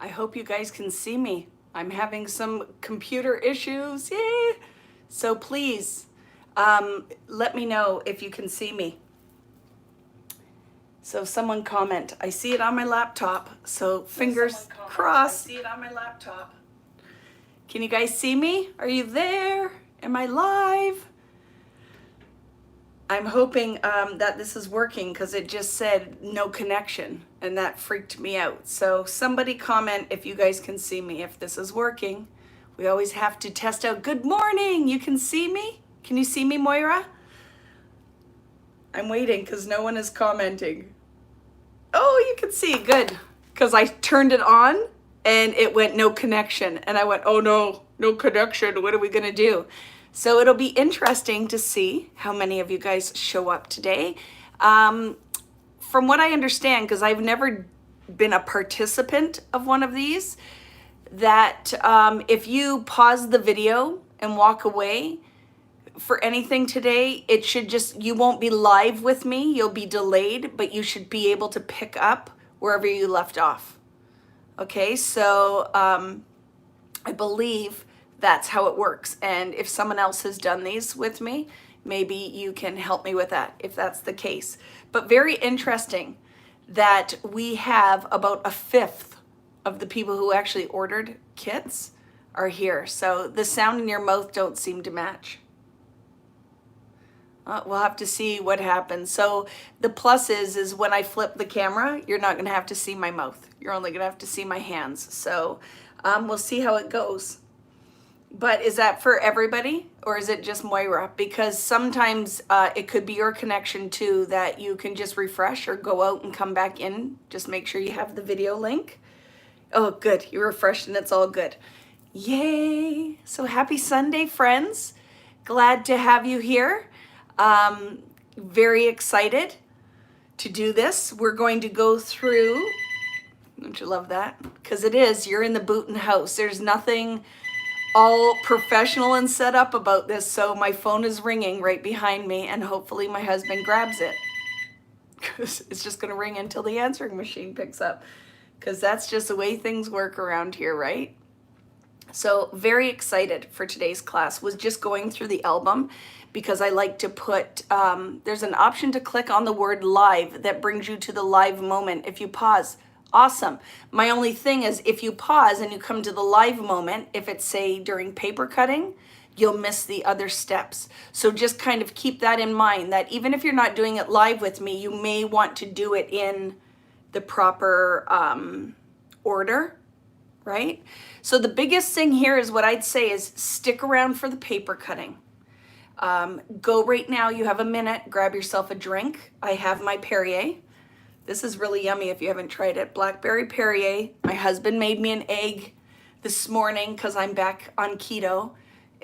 I hope you guys can see me. I'm having some computer issues. Yay! So please let me know if you can see me. So someone comment. I see it on my laptop. So fingers crossed. I see it on my laptop. Can you guys see me? Are you there? Am I live? I'm hoping that this is working because it just said no connection and that freaked me out. So somebody comment if you guys can see me, if this is working. We always have to test out. Good morning. You can see me? Can you see me, Moira? I'm waiting because no one is commenting. Oh, you can see. Good. Because I turned it on and it went no connection. And I went, oh no, no connection. What are we going to do? So it'll be interesting to see how many of you guys show up today. From what I understand, because I've never been a participant of one of these, that if you pause the video and walk away for anything today, it should just, you won't be live with me, you'll be delayed, but you should be able to pick up wherever you left off. Okay, so I believe that's how it works. And if someone else has done these with me, maybe you can help me with that if that's the case. But very interesting that we have about a fifth of the people who actually ordered kits are here. So the sound in your mouth don't seem to match. We'll have to see what happens. So the plus is when I flip the camera, you're not gonna have to see my mouth. You're only gonna have to see my hands. So we'll see how it goes. But is that for everybody or is it just Moira? Because sometimes it could be your connection too, that you can just refresh or go out and come back in. Just make sure you have the video link. Oh, good. You refreshed and it's all good. Yay. So happy Sunday, friends. Glad to have you here. Very excited to do this. We're going to go through, don't you love that? Because it is, you're in the Booten house. There's nothing all professional and set up about this. So my phone is ringing right behind me and hopefully my husband grabs it. Because it's just going to ring until the answering machine picks up. Because that's just the way things work around here, right? So very excited for today's class. Was just going through the album because I like to put, there's an option to click on the word live that brings you to the live moment. If you pause, awesome. My only thing is if you pause and you come to the live moment, if it's say during paper cutting, you'll miss the other steps. So just kind of keep that in mind that even if you're not doing it live with me, you may want to do it in the proper order, right? So the biggest thing here is what I'd say is stick around for the paper cutting. Go right now, you have a minute, grab yourself a drink. I have my Perrier. This is really yummy if you haven't tried it. Blackberry Perrier. My husband made me an egg this morning because I'm back on keto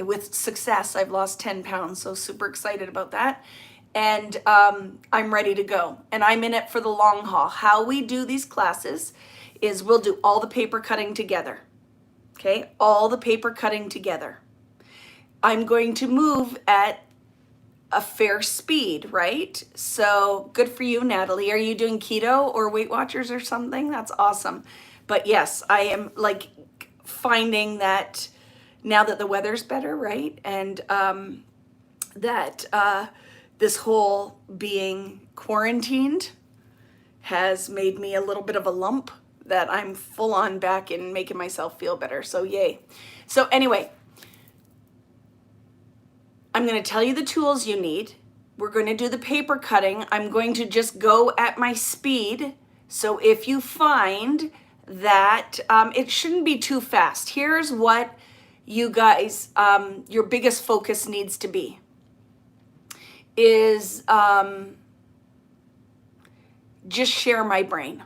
with success. I've lost 10 pounds, so super excited about that. And I'm ready to go. And I'm in it for the long haul. How we do these classes is we'll do all the paper cutting together. Okay, all the paper cutting together. I'm going to move at a fair speed, right? So good for you, Natalie. Are you doing keto or Weight Watchers or something? That's awesome. But yes, I am like finding that now that the weather's better, right? And that this whole being quarantined has made me a little bit of a lump that I'm full on back in making myself feel better. So yay. So anyway, I'm going to tell you the tools you need. We're going to do the paper cutting. I'm going to just go at my speed. So if you find that it shouldn't be too fast, here's what you guys, your biggest focus needs to be, is just share my brain.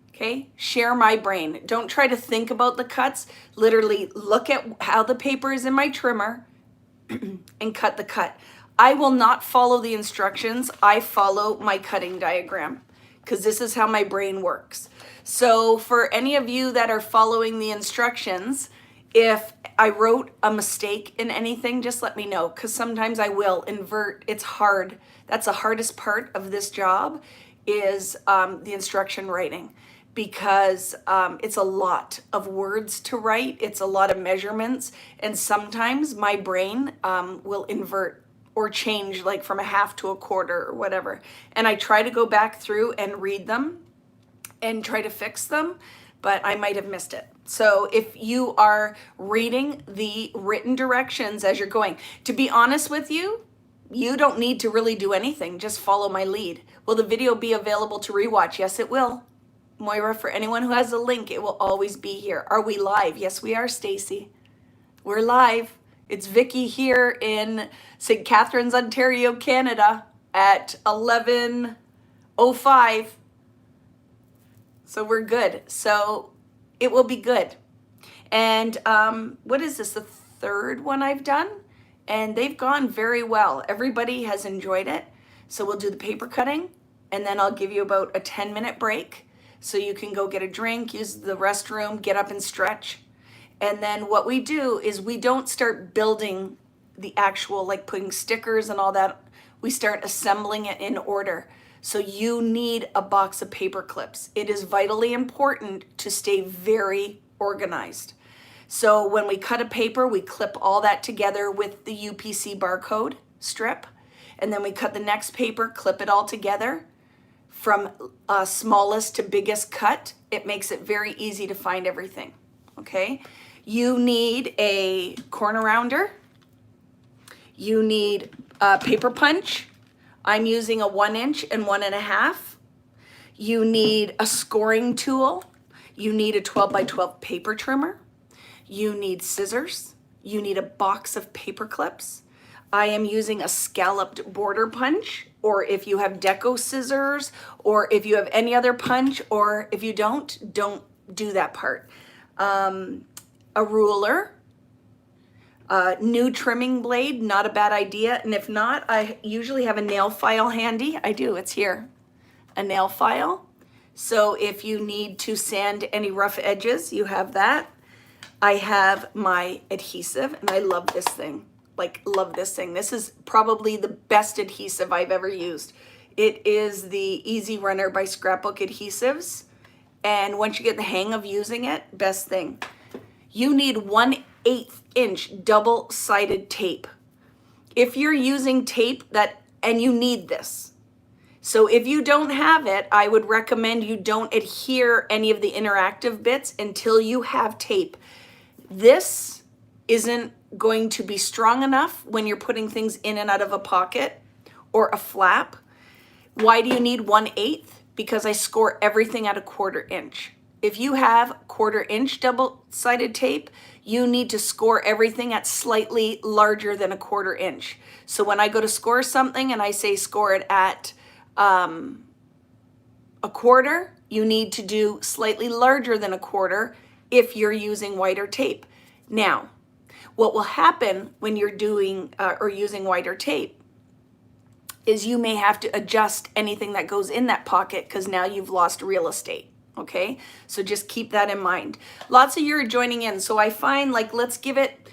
Okay, share my brain. Don't try to think about the cuts. Literally look at how the paper is in my trimmer and cut the cut. I will not follow the instructions. I follow my cutting diagram because this is how my brain works. So for any of you that are following the instructions, if I wrote a mistake in anything, just let me know because sometimes I will invert. It's hard. That's the hardest part of this job is the instruction writing. because it's a lot of words to write. It's a lot of measurements. And sometimes my brain will invert or change like from a half to a quarter or whatever. And I try to go back through and read them and try to fix them, but I might have missed it. So if you are reading the written directions as you're going, to be honest with you, you don't need to really do anything. Just follow my lead. Will the video be available to rewatch? Yes, it will. Moira, for anyone who has a link, it will always be here. Are we live? Yes, we are, Stacy. We're live. It's Vicky here in St. Catharines, Ontario, Canada at 11:05. So we're good. So it will be good. And what is this? The third one I've done? And they've gone very well. Everybody has enjoyed it. So we'll do the paper cutting, and then I'll give you about a 10-minute break so you can go get a drink, use the restroom, get up and stretch. And then what we do is we don't start building the actual, like putting stickers and all that. We start assembling it in order. So you need a box of paper clips. It is vitally important to stay very organized. So when we cut a paper, we clip all that together with the UPC barcode strip. And then we cut the next paper, clip it all together from smallest to biggest cut. It makes it very easy to find everything, okay? You need a corner rounder. You need a paper punch. I'm using a 1-inch and 1.5. You need a scoring tool. You need a 12x12 paper trimmer. You need scissors. You need a box of paper clips. I am using a scalloped border punch, or if you have deco scissors, or if you have any other punch, or if you don't do that part. A ruler, new trimming blade, not a bad idea. And if not, I usually have a nail file handy. I do, it's here, a nail file. So if you need to sand any rough edges, you have that. I have my adhesive, and I love this thing. Like, love this thing. This is probably the best adhesive I've ever used. It is the Easy Runner by Scrapbook Adhesives. And once you get the hang of using it, best thing. You need 1/8 inch double-sided tape. If you're using tape and you need this. So if you don't have it, I would recommend you don't adhere any of the interactive bits until you have tape. This isn't going to be strong enough when you're putting things in and out of a pocket or a flap. Why do you need 1/8? Because I score everything at a 1/4 inch. If you have 1/4 inch double-sided tape, you need to score everything at slightly larger than a 1/4 inch. So when I go to score something and I say score it at a 1/4, you need to do slightly larger than a 1/4 if you're using wider tape. Now, what will happen when you're doing or using wider tape is you may have to adjust anything that goes in that pocket because now you've lost real estate, okay? So just keep that in mind. Lots of you are joining in, so I find like let's give it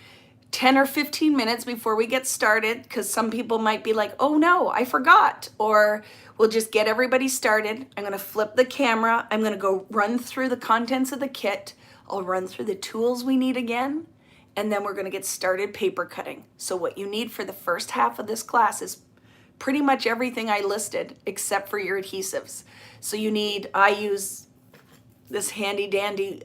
10 or 15 minutes before we get started because some people might be like, oh no, I forgot, or we'll just get everybody started. I'm gonna flip the camera. I'm gonna go run through the contents of the kit. I'll run through the tools we need again, and then we're gonna get started paper cutting. So what you need for the first half of this class is pretty much everything I listed except for your adhesives. So you need, I use this handy dandy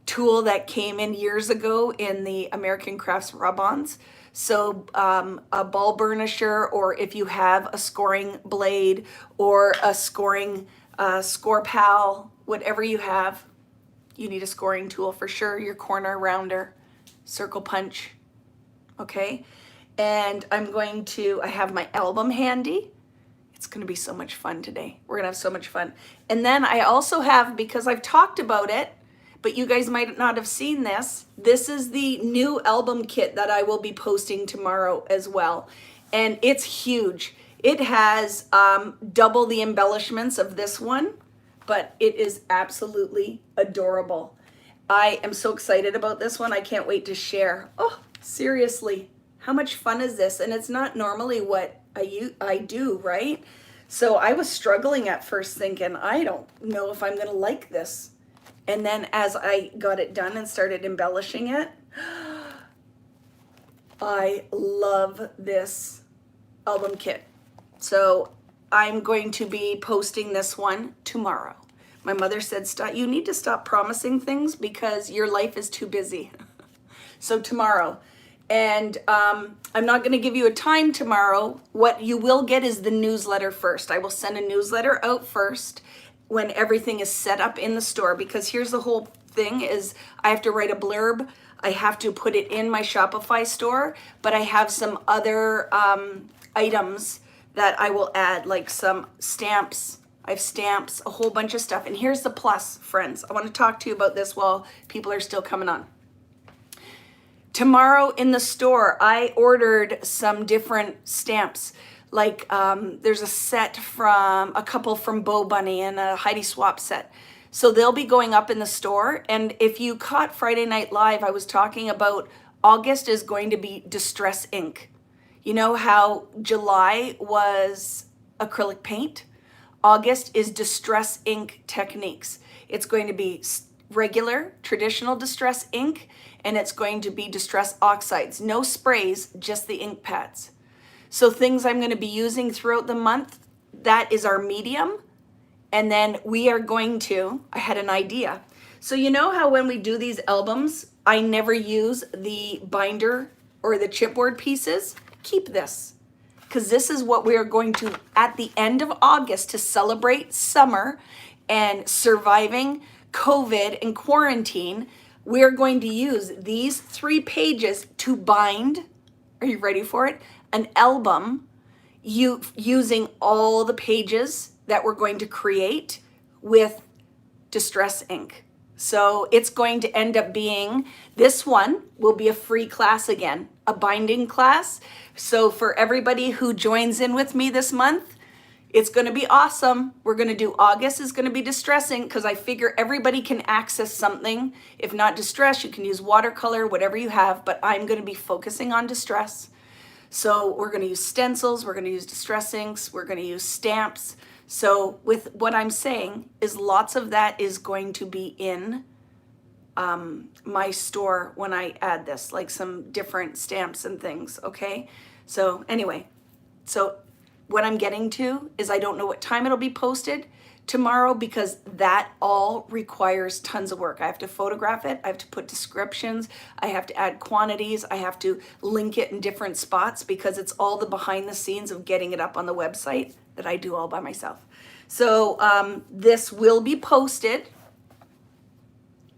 tool that came in years ago in the American Crafts rub-ons. So a ball burnisher, or if you have a scoring blade or a scoring score pal, whatever you have, you need a scoring tool for sure. Your corner rounder, circle punch, okay? And I have my album handy. It's gonna be so much fun today. We're gonna have so much fun. And then I also have, because I've talked about it, but you guys might not have seen this, this is the new album kit that I will be posting tomorrow as well. And it's huge. It has double the embellishments of this one, but it is absolutely adorable. I am so excited about this one. I can't wait to share. Oh, seriously, how much fun is this? And it's not normally what I do, right? So I was struggling at first thinking, I don't know if I'm going to like this. And then as I got it done and started embellishing it, I love this album kit. So I'm going to be posting this one tomorrow. My mother said, "Stop, you need to stop promising things because your life is too busy." So tomorrow. And I'm not going to give you a time tomorrow. What you will get is the newsletter first. I will send a newsletter out first when everything is set up in the store, because here's the whole thing is I have to write a blurb. I have to put it in my Shopify store, but I have some other items that I will add, like some stamps. I have stamps, a whole bunch of stuff. And here's the plus, friends. I want to talk to you about this while people are still coming on. Tomorrow in the store, I ordered some different stamps. Like there's a set from a couple from Bo Bunny and a Heidi swap set. So they'll be going up in the store. And if you caught Friday Night Live, I was talking about August is going to be distress ink. You know how July was acrylic paint? August is distress ink techniques. It's going to be regular, traditional distress ink, and it's going to be distress oxides. No sprays, just the ink pads. So things I'm going to be using throughout the month, that is our medium. And then we are going to, I had an idea. So you know how when we do these albums, I never use the binder or the chipboard pieces? Keep this, because this is what we are going to, at the end of August, to celebrate summer and surviving COVID and quarantine, we're going to use these 3 pages to bind, are you ready for it? An album, using all the pages that we're going to create with distress ink. So it's going to end up being, this one will be a free class again, a binding class. So for everybody who joins in with me this month, it's going to be awesome. We're going to do August is going to be distressing because I figure everybody can access something. If not distress, you can use watercolor, whatever you have, but I'm going to be focusing on distress. So we're going to use stencils, we're going to use distress inks, we're going to use stamps. So with what I'm saying is lots of that is going to be in my store when I add this, like some different stamps and things, okay? So anyway, so what I'm getting to is I don't know what time it'll be posted tomorrow because that all requires tons of work. I have to photograph it, I have to put descriptions, I have to add quantities, I have to link it in different spots because it's all the behind the scenes of getting it up on the website that I do all by myself. So this will be posted,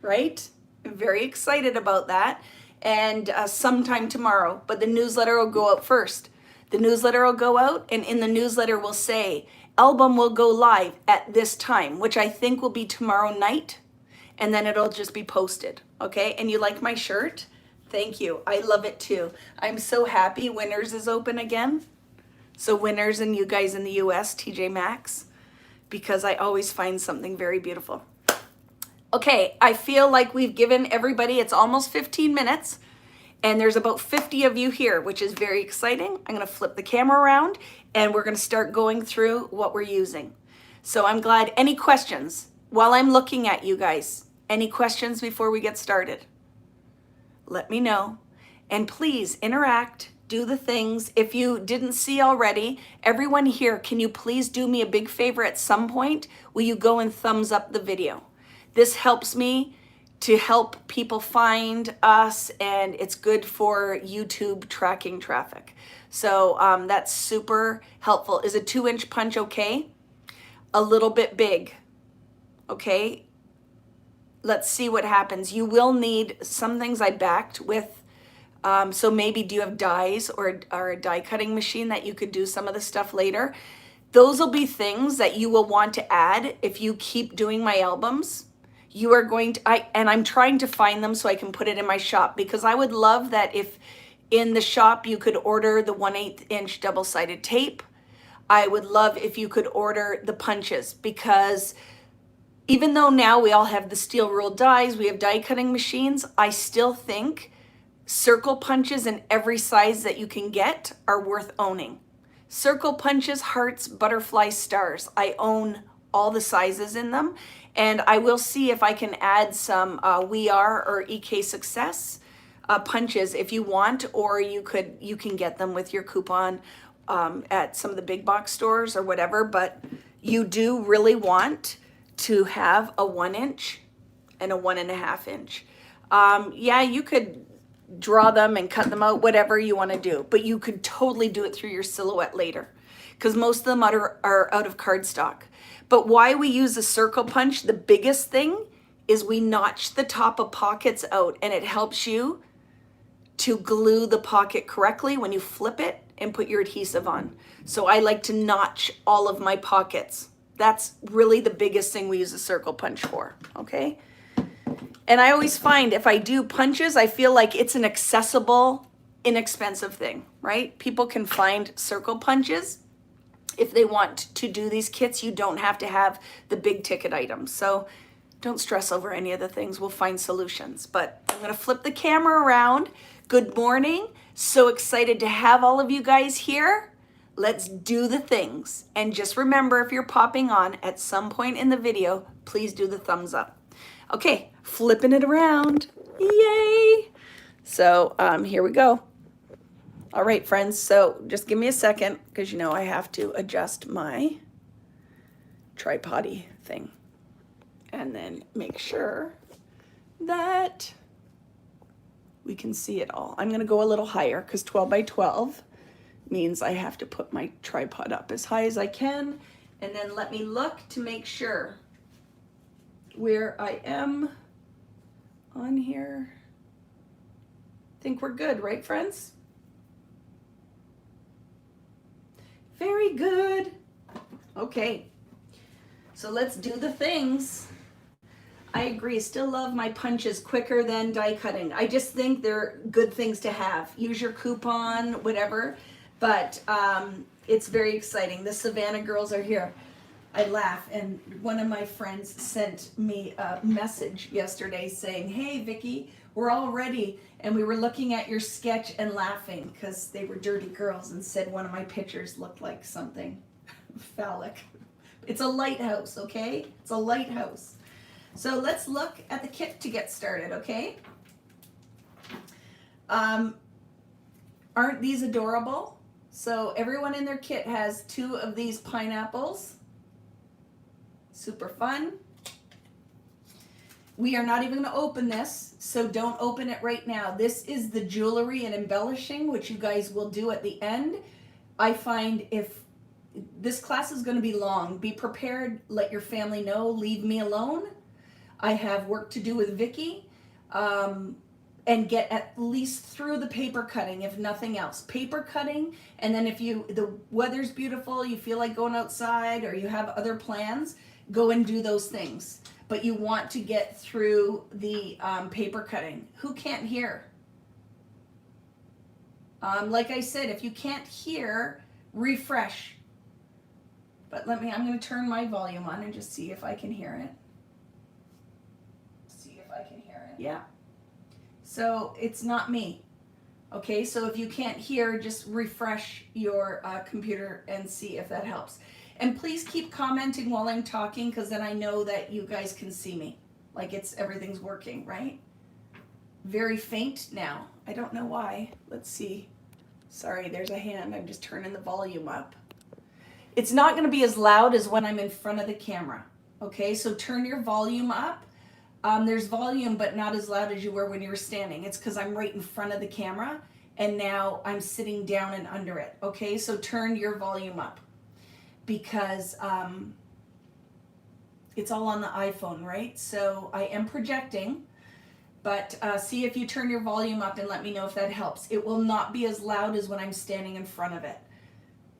right? I'm very excited about that. And sometime tomorrow, but the newsletter will go out first. The newsletter will go out, and in the newsletter will say, album will go live at this time, which I think will be tomorrow night, and then it'll just be posted, okay? And you like my shirt? Thank you. I love it too. I'm so happy Winners is open again. So Winners and you guys in the US, TJ Maxx, because I always find something very beautiful. Okay, I feel like we've given everybody, it's almost 15 minutes. And there's about 50 of you here, which is very exciting. I'm going to flip the camera around and we're going to start going through what we're using. So I'm glad. Any questions while I'm looking at you guys? Any questions before we get started? Let me know. And please interact, do the things. If you didn't see already, everyone here, can you please do me a big favor at some point? Will you go and thumbs up the video? This helps me to help people find us, and it's good for YouTube tracking traffic. So that's super helpful. Is a 2-inch punch okay? A little bit big, okay? Let's see what happens. You will need some things I backed with, so maybe do you have dies or a die cutting machine that you could do some of the stuff later? Those will be things that you will want to add if you keep doing my albums. You are going to, and I'm trying to find them so I can put it in my shop, because I would love that if in the shop you could order the 1/8 inch double-sided tape. I would love if you could order the punches, because even though now we all have the steel ruled dies, we have die cutting machines, I still think circle punches in every size that you can get are worth owning. circle punches, hearts, butterfly, stars. I own all the sizes in them, and I will see if I can add some We Are or EK Success punches if you want, or you can get them with your coupon at some of the big box stores or whatever. But you do really want to have a 1 inch and a 1.5 inch. Yeah, you could draw them and cut them out, whatever you want to do, but you could totally do it through your silhouette later, because most of them are out of cardstock. But why we use a circle punch, the biggest thing is we notch the top of pockets out, and it helps you to glue the pocket correctly when you flip it and put your adhesive on. So I like to notch all of my pockets. That's really the biggest thing we use a circle punch for, okay? And I always find if I do punches, I feel like it's an accessible, inexpensive thing, right? People can find circle punches. If they want to do these kits, you don't have to have the big ticket items. So don't stress over any of the things. We'll find solutions. But I'm going to flip the camera around. Good morning. So excited to have all of you guys here. Let's do the things. And just remember, if you're popping on at some point in the video, please do the thumbs up. Okay, flipping it around. Yay! So here we go. All right, friends, so just give me a second, because you know I have to adjust my tripod-y thing. And then make sure that we can see it all. I'm going to go a little higher, because 12 by 12 means I have to put my tripod up as high as I can. And then let me look to make sure where I am on here. I think we're good, right, friends? Very good. Okay, so let's do the things. I agree, still love my punches quicker than die cutting. I just think they're good things to have. Use your coupon, whatever, but it's very exciting. The Savannah girls are here. I laugh, and one of my friends sent me a message yesterday saying, "Hey Vicki, we're all ready," and we were looking at your sketch and laughing because they were dirty girls, and said one of my pictures looked like something phallic. It's a lighthouse, okay? It's a lighthouse. So let's look at the kit to get started, okay? Aren't these adorable? So everyone in their kit has 2 of these pineapples. Super fun. We are not even going to open this, so don't open it right now. This is the jewelry and embellishing, which you guys will do at the end. I find if this class is going to be long, be prepared, let your family know, leave me alone. I have work to do with Vicki, and get at least through the paper cutting, if nothing else. Paper cutting, and then if the weather's beautiful, you feel like going outside, or you have other plans, go and do those things. But you want to get through the paper cutting. Who can't hear? Like I said, if you can't hear, refresh. But I'm going to turn my volume on and just see if I can hear it. Yeah. So it's not me. Okay, so if you can't hear, just refresh your computer and see if that helps. And please keep commenting while I'm talking, because then I know that you guys can see me. Like everything's working, right? Very faint now. I don't know why. Let's see. Sorry, there's a hand. I'm just turning the volume up. It's not going to be as loud as when I'm in front of the camera. Okay, so turn your volume up. There's volume, but not as loud as you were when you were standing. It's because I'm right in front of the camera, and now I'm sitting down and under it. Okay, so turn your volume up, because it's all on the iPhone, right? So I am projecting, but see if you turn your volume up and let me know if that helps. It will not be as loud as when I'm standing in front of it,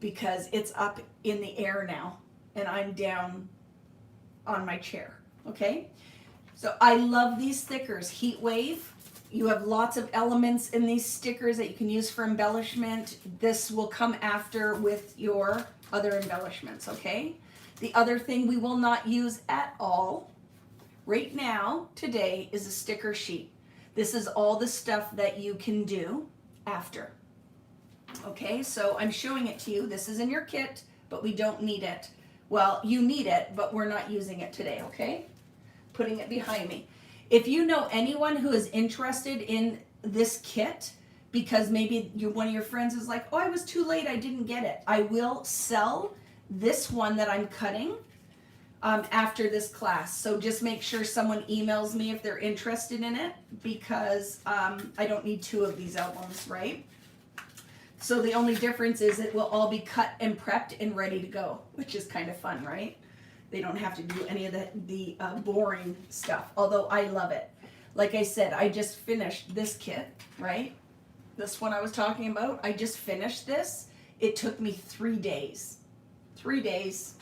because it's up in the air now, and I'm down on my chair, okay? So I love these stickers. Heat Wave. You have lots of elements in these stickers that you can use for embellishment. This will come after with your other embellishments, okay? The other thing we will not use at all right now, today, is a sticker sheet. This is all the stuff that you can do after. Okay, so I'm showing it to you. This is in your kit, but we don't need it. Well, you need it, but we're not using it today, okay? Putting it behind me. If you know anyone who is interested in this kit, because maybe one of your friends is like, oh, I was too late, I didn't get it. I will sell this one that I'm cutting after this class. So just make sure someone emails me if they're interested in it, because I don't need two of these albums, right? So the only difference is it will all be cut and prepped and ready to go, which is kind of fun, right? They don't have to do any of the boring stuff, although I love it. Like I said, I just finished this kit, right? This one I was talking about, I just finished this. It took me 3 days. 3 days,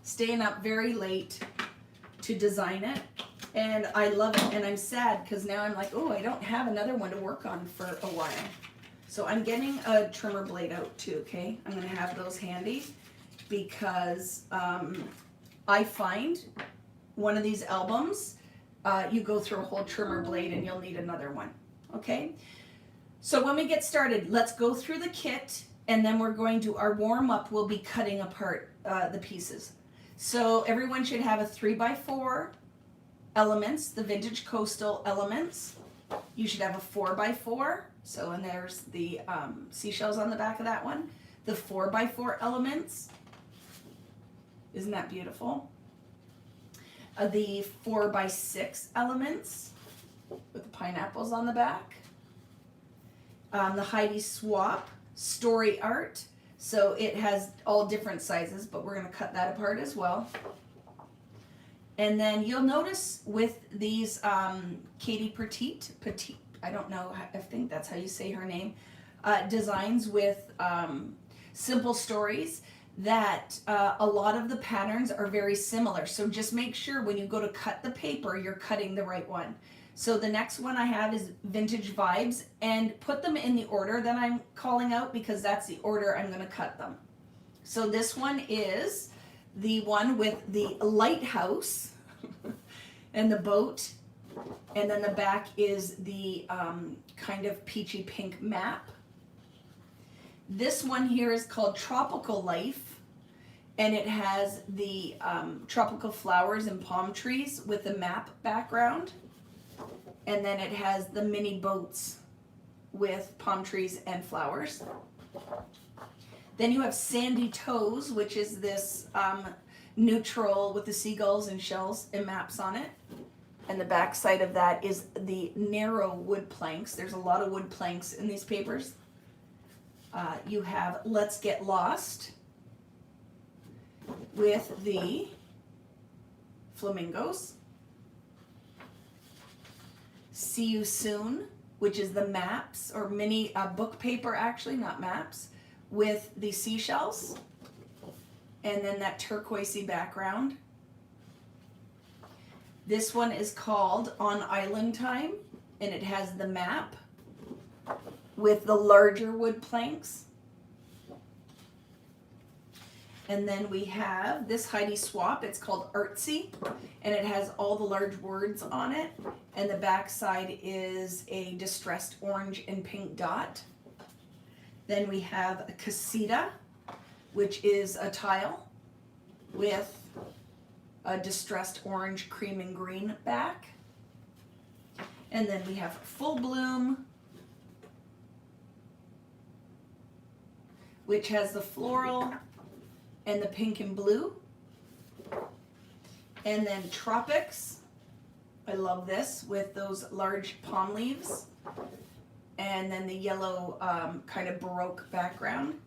staying up very late to design it. And I love it, and I'm sad because now I'm like, oh, I don't have another one to work on for a while. So I'm getting a trimmer blade out too, okay? I'm gonna have those handy because I find one of these albums, you go through a whole trimmer blade and you'll need another one, okay? So when we get started, let's go through the kit, and then we're going to, our warm up will be cutting apart the pieces. So everyone should have a 3x4 elements, the vintage coastal elements. You should have a 4x4. So, and there's the seashells on the back of that one. The 4x4 elements. Isn't that beautiful? The 4x6 elements with the pineapples on the back. The Heidi swap story art. So it has all different sizes, but we're going to cut that apart as well. And then you'll notice with these Katie Petite, I don't know, I think that's how you say her name, designs with simple stories, that a lot of the patterns are very similar. So just make sure when you go to cut the paper, you're cutting the right one. So the next one I have is Vintage Vibes, and put them in the order that I'm calling out because that's the order I'm going to cut them. So this one is the one with the lighthouse and the boat, and then the back is the kind of peachy pink map. This one here is called Tropical Life, and it has the tropical flowers and palm trees with the map background. And then it has the mini boats with palm trees and flowers. Then you have Sandy Toes, which is this neutral with the seagulls and shells and maps on it. And the back side of that is the narrow wood planks. There's a lot of wood planks in these papers. You have Let's Get Lost with the flamingos. See You Soon, which is the maps, or mini book paper actually, not maps, with the seashells. And then that turquoisey background. This one is called On Island Time, and it has the map with the larger wood planks. And then we have this Heidi swap. It's called Artsy, and it has all the large words on it. And the back side is a distressed orange and pink dot. Then we have a Casita, which is a tile with a distressed orange, cream, and green back. And then we have Full Bloom, which has the floral and the pink and blue. And then Tropics, I love this, with those large palm leaves. And then the yellow kind of Baroque background.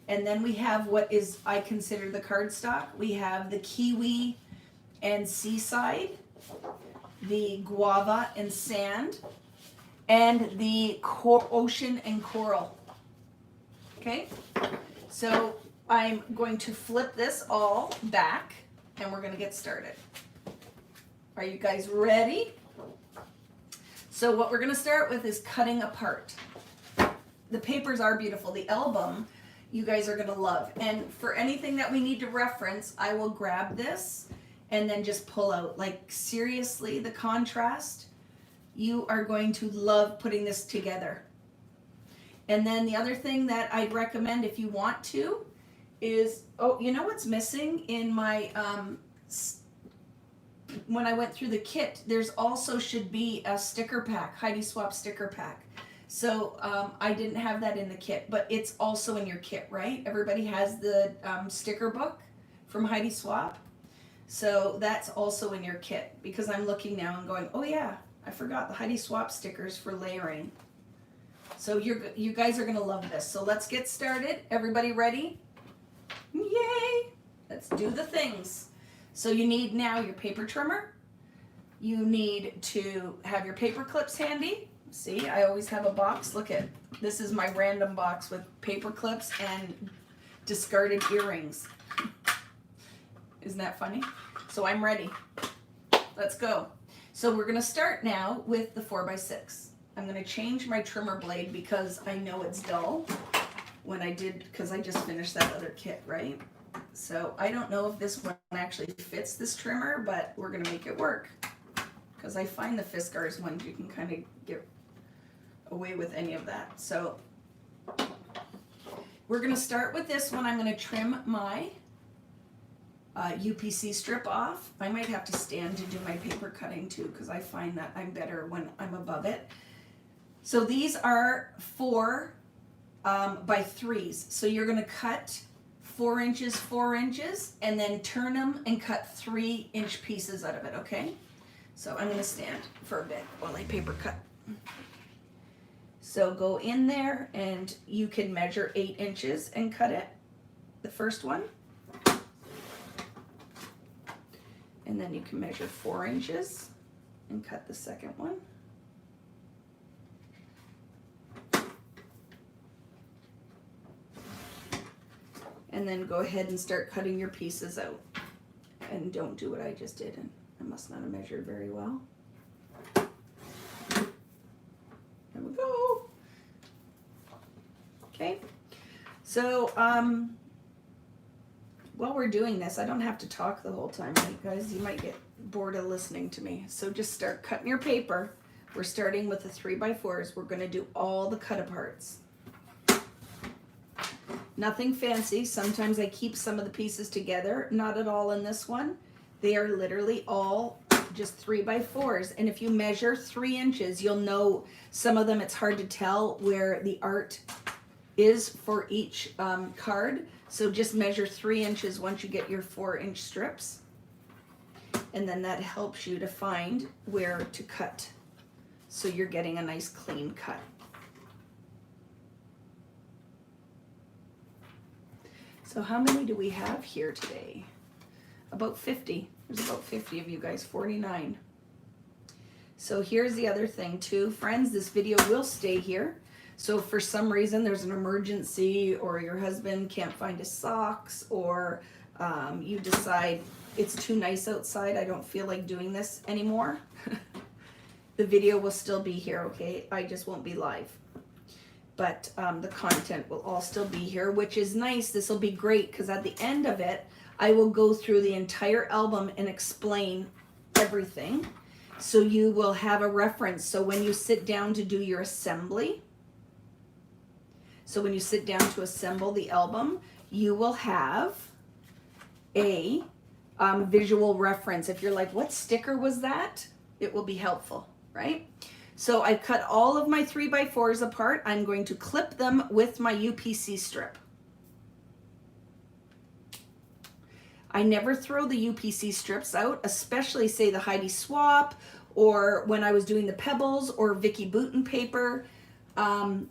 And then we have what is, I consider the cardstock. We have the Kiwi and Seaside, the Guava and Sand, and the Ocean and Coral. Okay, so I'm going to flip this all back and we're going to get started. Are you guys ready? So what we're going to start with is cutting apart. The papers are beautiful. The album you guys are going to love. And for anything that we need to reference, I will grab this and then just pull out. Like, seriously, the contrast, you are going to love putting this together. And then the other thing that I'd recommend if you want to is, oh, you know what's missing in my, when I went through the kit, there's also should be a sticker pack, Heidi Swap sticker pack. So I didn't have that in the kit, but it's also in your kit, right? Everybody has the sticker book from Heidi Swap. So that's also in your kit, because I'm looking now and going, oh yeah, I forgot the Heidi Swap stickers for layering. So you guys are gonna love this. So let's get started. Everybody ready? Yay! Let's do the things. So you need now your paper trimmer. You need to have your paper clips handy. See, I always have a box. Look at, this is my random box with paper clips and discarded earrings. Isn't that funny? So I'm ready. Let's go. So we're gonna start now with the 4x6. I'm gonna change my trimmer blade because I know it's dull when I did, because I just finished that other kit, right? So I don't know if this one actually fits this trimmer, but we're gonna make it work. Because I find the Fiskars ones, you can kind of get away with any of that. So we're gonna start with this one. I'm gonna trim my UPC strip off. I might have to stand to do my paper cutting too, because I find that I'm better when I'm above it. So these are 4 by 3s. So you're gonna cut 4 inches, 4 inches, and then turn them and cut 3-inch pieces out of it, okay? So I'm gonna stand for a bit while I paper cut. So go in there and you can measure 8 inches and cut it, the first one. And then you can measure 4 inches and cut the second one. And then go ahead and start cutting your pieces out. And don't do what I just did, and I must not have measured very well. There we go. Okay, so while we're doing this, I don't have to talk the whole time, right, guys? You might get bored of listening to me. So just start cutting your paper. We're starting with the 3x4s. We're gonna do all the cut aparts. Nothing fancy. Sometimes I keep some of the pieces together. Not at all in this one. They are literally all just 3x4s. And if you measure 3 inches, you'll know some of them it's hard to tell where the art is for each card. So just measure 3 inches once you get your 4-inch strips. And then that helps you to find where to cut. So you're getting a nice clean cut. So how many do we have here today? About 50. There's about 50 of you guys, 49. So here's the other thing too, friends, this video will stay here. So if for some reason there's an emergency, or your husband can't find his socks, or you decide it's too nice outside, I don't feel like doing this anymore, the video will still be here, okay? I just won't be live. But the content will all still be here, which is nice. This will be great, because at the end of it, I will go through the entire album and explain everything. So you will have a reference. So when you sit down to do your assembly, so when you sit down to assemble the album, you will have a visual reference. If you're like, what sticker was that? It will be helpful, right? So I've cut all of my 3x4s apart. I'm going to clip them with my UPC strip. I never throw the UPC strips out, especially say the Heidi Swap, or when I was doing the Pebbles or Vicky Bouton paper.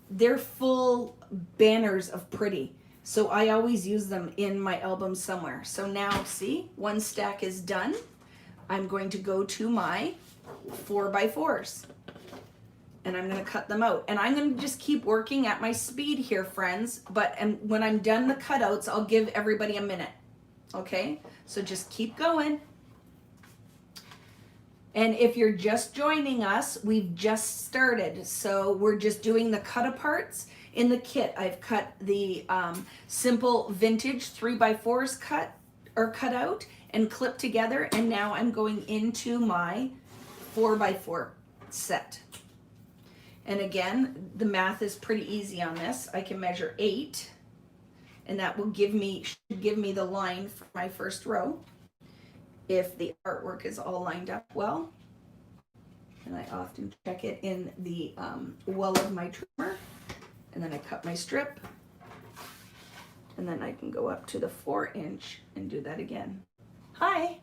They're full banners of pretty. So I always use them in my album somewhere. So now see, one stack is done. I'm going to go to my 4x4s. And I'm going to cut them out. And I'm going to just keep working at my speed here, friends. And when I'm done the cutouts, I'll give everybody a minute. Okay? So just keep going. And if you're just joining us, we've just started. So we're just doing the cut aparts in the kit. I've cut the simple vintage 3x4s cut out and clipped together. And now I'm going into my 4x4 set. And again, the math is pretty easy on this. I can measure 8, and that will should give me the line for my first row if the artwork is all lined up well. And I often check it in the well of my trimmer, and then I cut my strip, and then I can go up to the 4-inch and do that again. Hi.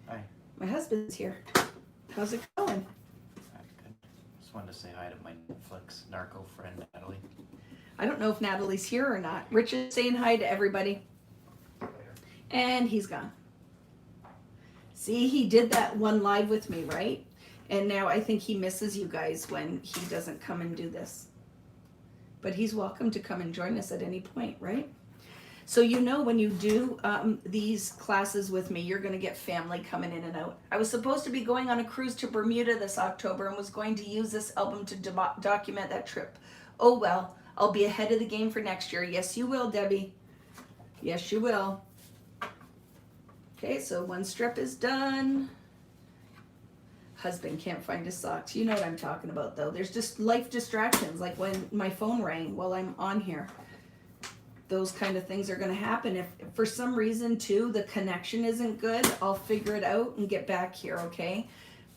Hi. My husband's here. How's it going? Good. Just wanted to say hi to my Netflix narco friend, Natalie. I don't know if Natalie's here or not. Rich is saying hi to everybody. And he's gone. See, he did that one live with me, right? And now I think he misses you guys when he doesn't come and do this. But he's welcome to come and join us at any point, right? So you know when you do these classes with me, you're going to get family coming in and out. I was supposed to be going on a cruise to Bermuda this October and was going to use this album to document that trip. Oh well, I'll be ahead of the game for next year. Yes, you will, Debbie. Yes, you will. Okay, so one strip is done. Husband can't find his socks. You know what I'm talking about, though. There's just life distractions, like when my phone rang while I'm on here. Those kind of things are going to happen. If for some reason, too, the connection isn't good, I'll figure it out and get back here, okay?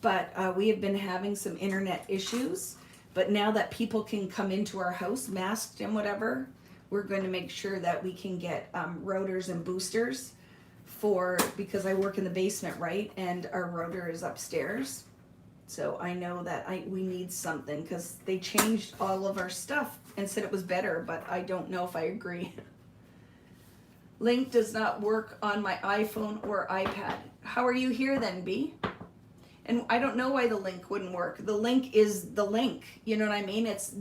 But we have been having some internet issues. But now that people can come into our house, masked and whatever, we're going to make sure that we can get routers and boosters because I work in the basement, right? And our router is upstairs. So I know that we need something because they changed all of our stuff and said it was better, but I don't know if I agree. Link does not work on my iPhone or iPad. How are you here then, B? And I don't know why the link wouldn't work. The link is the link. You know what I mean? It's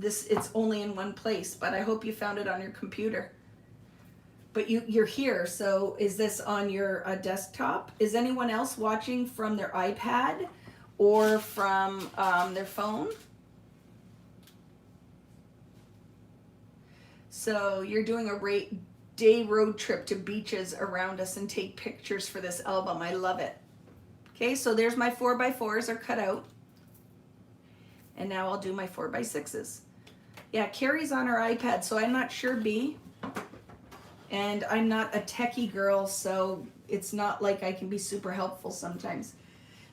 only in one place, but I hope you found it on your computer. But you're here, so is this on your desktop? Is anyone else watching from their iPad or from their phone? So you're doing a day road trip to beaches around us and take pictures for this album. I love it. Okay, so there's my 4x4s are cut out. And now I'll do my 4x6s. Yeah, Carrie's on her iPad, so I'm not sure, B. And I'm not a techie girl, so it's not like I can be super helpful sometimes.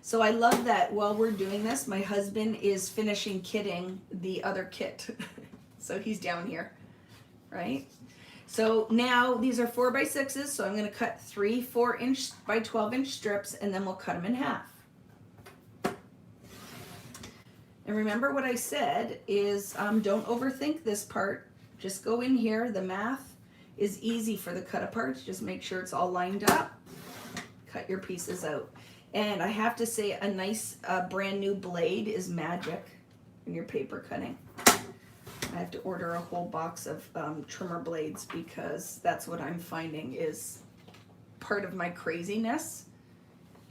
So I love that while we're doing this, my husband is finishing kitting the other kit. So he's down here, right? So now these are 4x6s, so I'm going to cut 3 4-inch by 12-inch strips, and then we'll cut them in half. And remember what I said is don't overthink this part. Just go in here. The math is easy for the cut aparts. Just make sure it's all lined up. Cut your pieces out. And I have to say a nice brand new blade is magic in your paper cutting. I have to order a whole box of trimmer blades because that's what I'm finding is part of my craziness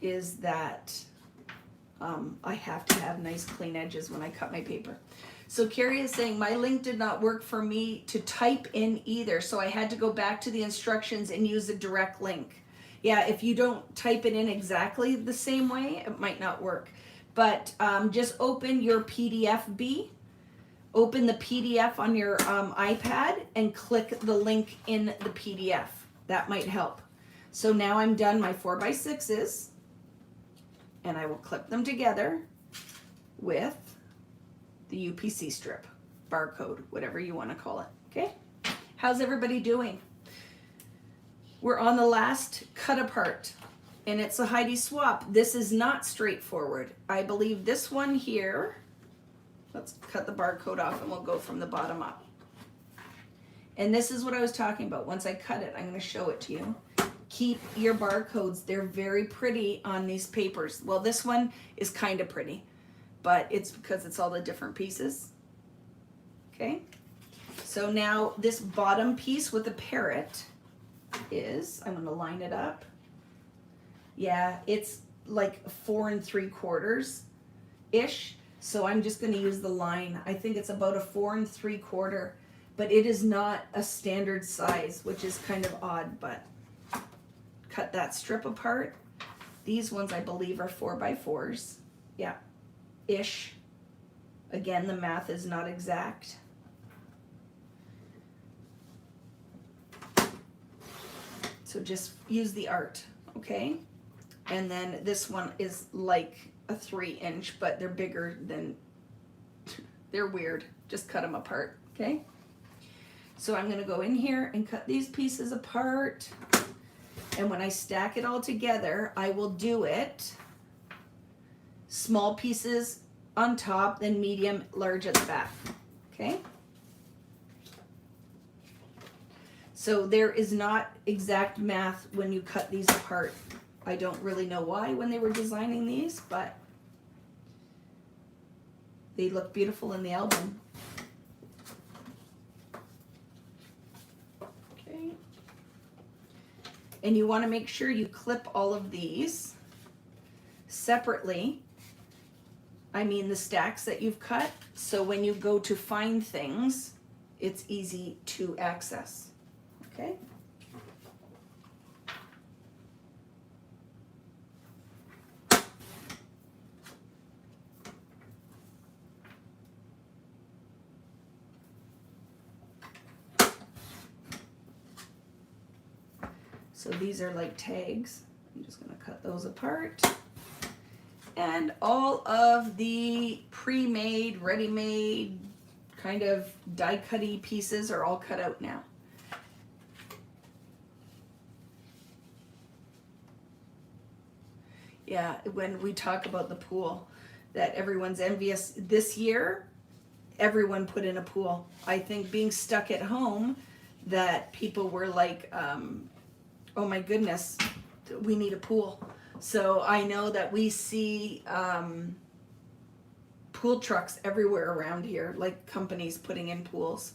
is that I have to have nice clean edges when I cut my paper. So Carrie is saying my link did not work for me to type in either, so I had to go back to the instructions and use a direct link. Yeah, if you don't type it in exactly the same way, it might not work. But just open your PDF, B. Open the PDF on your iPad and click the link in the PDF. That might help. So now I'm done my 4x6s, and I will clip them together with the UPC strip, barcode, whatever you want to call it. Okay? How's everybody doing? We're on the last cut apart, and it's a Heidi swap. This is not straightforward. I believe this one here, let's cut the barcode off and we'll go from the bottom up. And this is what I was talking about. Once I cut it, I'm going to show it to you. Keep your barcodes. They're very pretty on these papers. Well, this one is kind of pretty, but it's because it's all the different pieces. Okay? So now this bottom piece with the parrot is, I'm going to line it up. Yeah, it's like 4 3/4-ish. So I'm just going to use the line. I think it's about a 4 3/4, but it is not a standard size, which is kind of odd, but cut that strip apart. These ones I believe are 4x4s. Yeah, ish. Again, the math is not exact. So just use the art, okay? And then this one is like a 3-inch, but they're bigger than, they're weird. Just cut them apart, okay? So I'm gonna go in here and cut these pieces apart. And when I stack it all together, I will do it small pieces on top, then medium, large at the back, okay? So there is not exact math when you cut these apart. I don't really know why when they were designing these, but they look beautiful in the album. Okay. And you want to make sure you clip all of these separately. I mean the stacks that you've cut, so when you go to find things, it's easy to access. Okay? So these are like tags. I'm just going to cut those apart. And all of the pre-made, ready-made, kind of die-cutty pieces are all cut out now. Yeah, when we talk about the pool, that everyone's envious. This year, everyone put in a pool. I think being stuck at home, that people were like, oh my goodness, we need a pool. So I know that we see pool trucks everywhere around here, like companies putting in pools.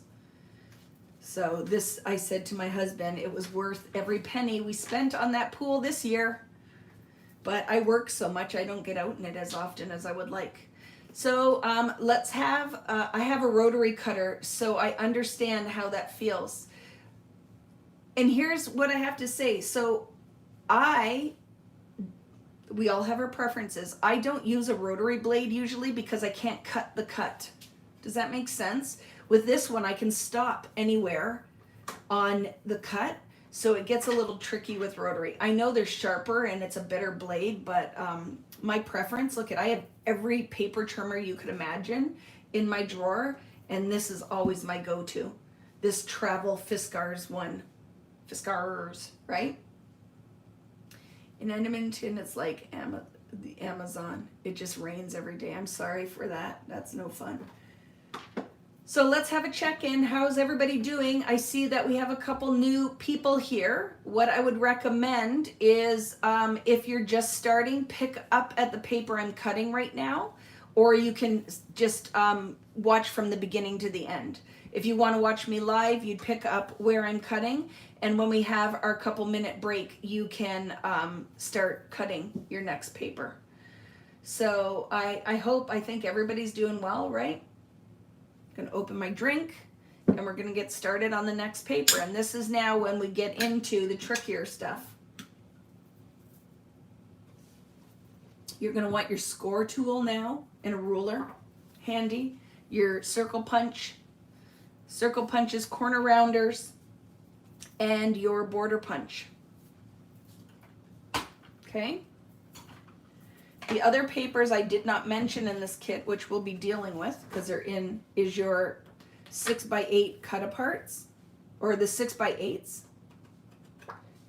So this, I said to my husband, it was worth every penny we spent on that pool this year. But I work so much, I don't get out in it as often as I would like. So let's have, I have a rotary cutter, so I understand how that feels. And here's what I have to say. So we all have our preferences. I don't use a rotary blade usually because I can't cut the cut. Does that make sense? With this one, I can stop anywhere on the cut. So it gets a little tricky with rotary. I know they're sharper and it's a better blade, but my preference, look at, I have every paper trimmer you could imagine in my drawer, and this is always my go-to. This travel Fiskars one. Fiskars, right? In Edmonton, it's like the Amazon. It just rains every day. I'm sorry for that. That's no fun. So let's have a check-in. How's everybody doing? I see that we have a couple new people here. What I would recommend is if you're just starting, pick up at the paper I'm cutting right now, or you can just watch from the beginning to the end. If you want to watch me live, you'd pick up where I'm cutting, and when we have our couple minute break, you can start cutting your next paper. So I think everybody's doing well, right? Gonna open my drink, and we're gonna get started on the next paper. And this is now when we get into the trickier stuff. You're gonna want your score tool now and a ruler handy, your circle punches, corner rounders, and your border punch. Okay? The other papers I did not mention in this kit, which we'll be dealing with because they're in, is your 6x8 cut aparts, or the 6x8s,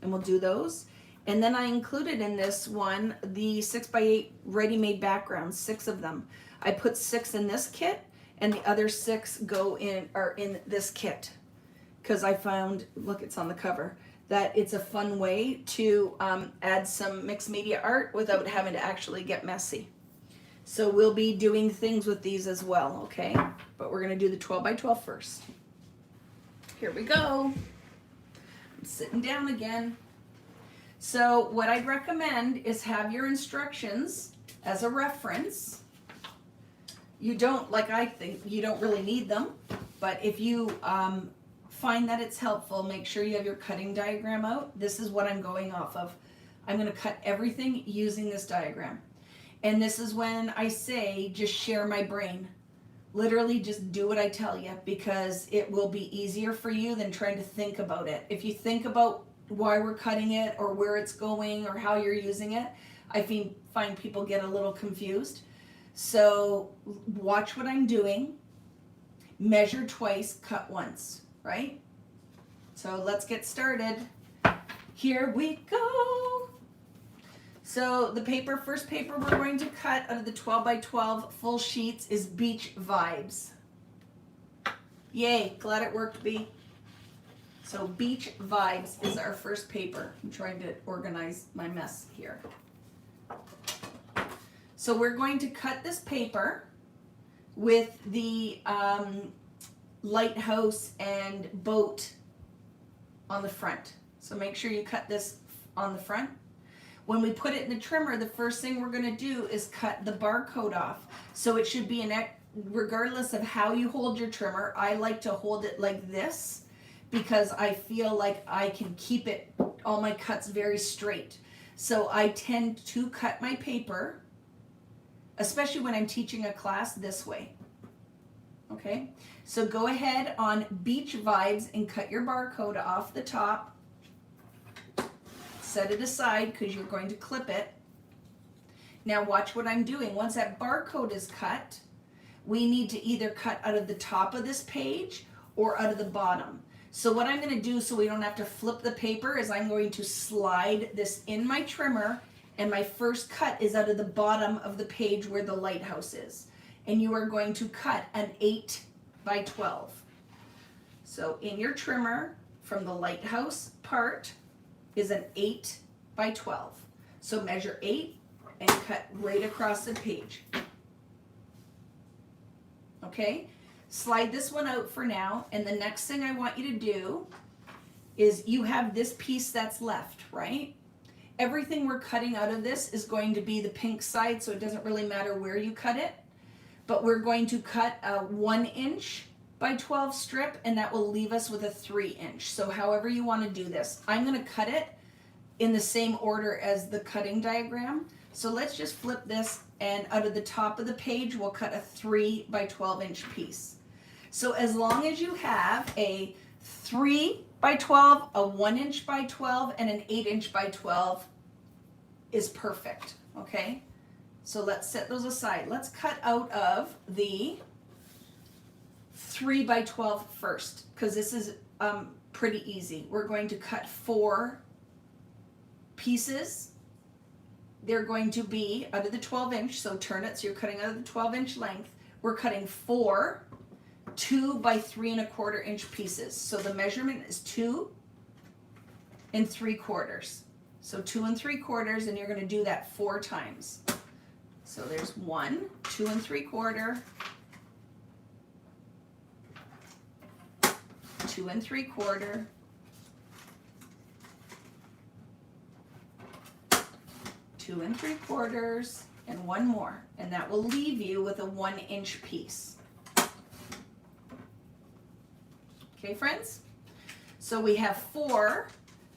and we'll do those. And then I included in this one the 6x8 ready-made backgrounds, 6 of them. I put 6 in this kit, and the other 6 are in this kit because I found, look, it's on the cover, that it's a fun way to add some mixed media art without having to actually get messy. So we'll be doing things with these as well, okay? But we're gonna do the 12x12 first. Here we go. I'm sitting down again. So what I'd recommend is have your instructions as a reference. You don't, like I think, you don't really need them, but if you find that it's helpful, make sure you have your cutting diagram out. This is what I'm going off of. I'm going to cut everything using this diagram. And this is when I say just share my brain. Literally just do what I tell you, because it will be easier for you than trying to think about it. If you think about why we're cutting it or where it's going or how you're using it, I find people get a little confused. So watch what I'm doing, measure twice, cut once, right? So let's get started. Here we go. So the first paper we're going to cut out of the 12 by 12 full sheets is Beach Vibes. Yay, glad it worked, B. So Beach Vibes is our first paper. I'm trying to organize my mess here. So we're going to cut this paper with the lighthouse and boat on the front. So make sure you cut this on the front. When we put it in the trimmer, the first thing we're going to do is cut the barcode off. So it should be regardless of how you hold your trimmer, I like to hold it like this because I feel like I can keep all my cuts very straight. So I tend to cut my paper, especially when I'm teaching a class, this way. Okay, so go ahead on Beach Vibes and cut your barcode off the top. Set it aside because you're going to clip it. Now watch what I'm doing. Once that barcode is cut, we need to either cut out of the top of this page or out of the bottom. So what I'm going to do so we don't have to flip the paper is I'm going to slide this in my trimmer, and my first cut is out of the bottom of the page where the lighthouse is. And you are going to cut an 8 by 12. So in your trimmer, from the lighthouse part is an 8 by 12. So measure 8 and cut right across the page. Okay, slide this one out for now, and the next thing I want you to do is you have this piece that's left, right? Everything we're cutting out of this is going to be the pink side, so it doesn't really matter where you cut it. But we're going to cut a 1 inch by 12 strip, and that will leave us with a 3 inch. So however you want to do this, I'm going to cut it in the same order as the cutting diagram. So let's just flip this, and out of the top of the page, we'll cut a 3 by 12 inch piece. So as long as you have a 3 by 12, a 1 inch by 12, and an 8 inch by 12 is perfect, okay? So let's set those aside. Let's cut out of the 3 by 12 first, because this is pretty easy. We're going to cut 4 pieces. They're going to be out of the 12 inch, so turn it so you're cutting out of the 12 inch length. We're cutting 4 2 by 3 1/4 inch pieces. So the measurement is 2 3/4. So 2 3/4, and you're going to do that 4 times. So there's 1, 2 3/4, 2 3/4, 2 3/4, and 1 more, and that will leave you with a 1 inch piece. Okay, friends? So we have 4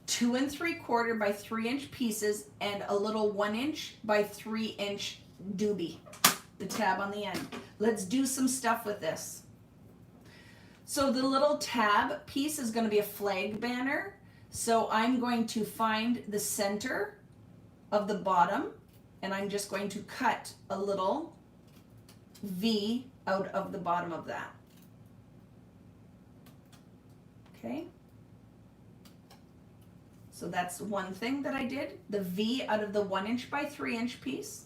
2 3/4 by 3 inch pieces and a little 1 inch by 3 inch doobie, the tab on the end. Let's do some stuff with this. So the little tab piece is going to be a flag banner. So I'm going to find the center of the bottom, and I'm just going to cut a little V out of the bottom of that. Okay, so that's one thing that I did, the V out of the 1 inch by 3 inch piece.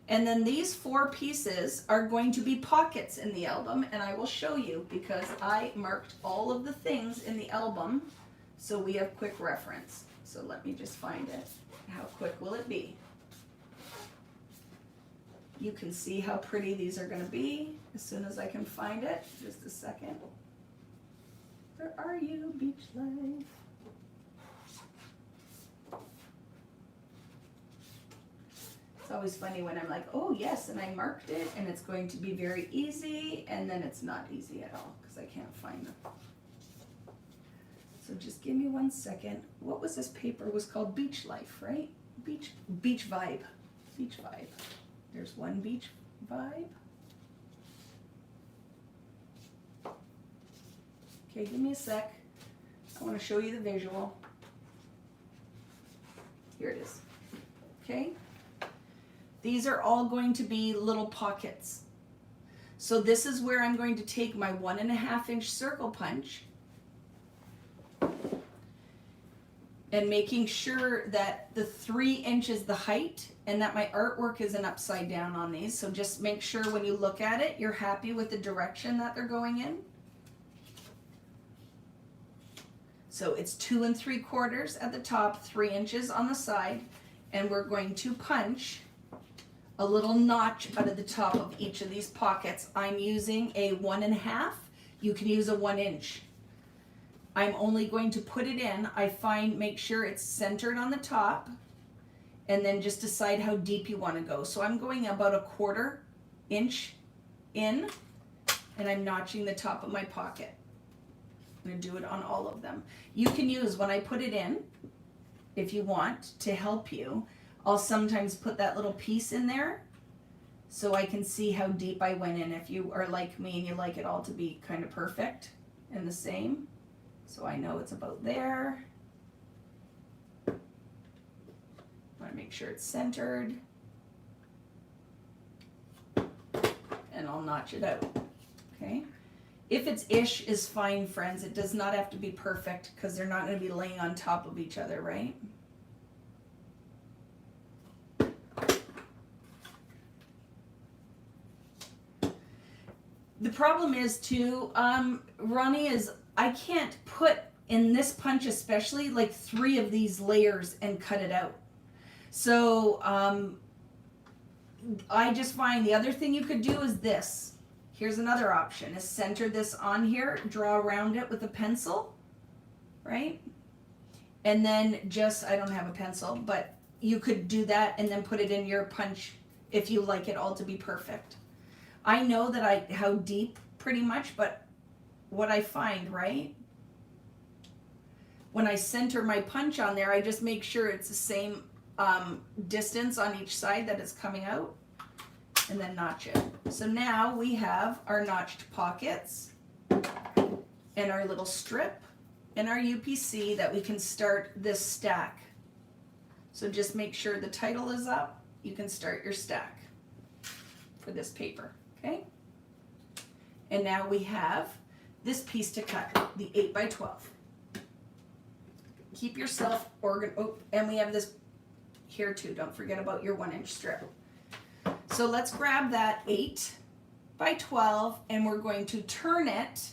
And then these 4 pieces are going to be pockets in the album, and I will show you because I marked all of the things in the album so we have quick reference. So let me just find it. How quick will it be? You can see how pretty these are going to be as soon as I can find it. Just a second. Where are you, Beach Life? It's always funny when I'm like, oh yes, and I marked it, and it's going to be very easy, and then it's not easy at all because I can't find them. So just give me 1 second. What was this paper? It was called Beach Life, right? Beach Vibe. Beach Vibe. There's one Beach Vibe. Okay, give me a sec. I want to show you the visual. Here it is. Okay? These are all going to be little pockets. So this is where I'm going to take my 1.5 inch circle punch and making sure that the 3 inches the height and that my artwork isn't upside down on these. So just make sure when you look at it, you're happy with the direction that they're going in. So it's 2 3/4 at the top, 3 inches on the side, and we're going to punch a little notch out of the top of each of these pockets. I'm using a 1.5. You can use a 1 inch. I'm only going to put it in. Make sure it's centered on the top, and then just decide how deep you want to go. So I'm going about 1/4 inch in, and I'm notching the top of my pocket. I'm going to do it on all of them. You can use, when I put it in, if you want to help you, I'll sometimes put that little piece in there so I can see how deep I went in. If you are like me and you like it all to be kind of perfect and the same. So I know it's about there. I want to make sure it's centered. And I'll notch it out. Okay? If it's ish is fine, friends. It does not have to be perfect because they're not going to be laying on top of each other, right? The problem is too, Ronnie, is I can't put in this punch especially like 3 of these layers and cut it out. So I just find the other thing you could do is this. Here's another option, is center this on here, draw around it with a pencil, right? And then just, I don't have a pencil, but you could do that and then put it in your punch if you like it all to be perfect. I know that how deep pretty much, but what I find, right? When I center my punch on there, I just make sure it's the same distance on each side that it's coming out, and then notch it. So now we have our notched pockets and our little strip and our UPC that we can start this stack. So just make sure the title is up. You can start your stack for this paper, okay? And now we have this piece to cut, the 8x12. Keep yourself and we have this here too. Don't forget about your 1 inch strip. So let's grab that 8x12 and we're going to turn it.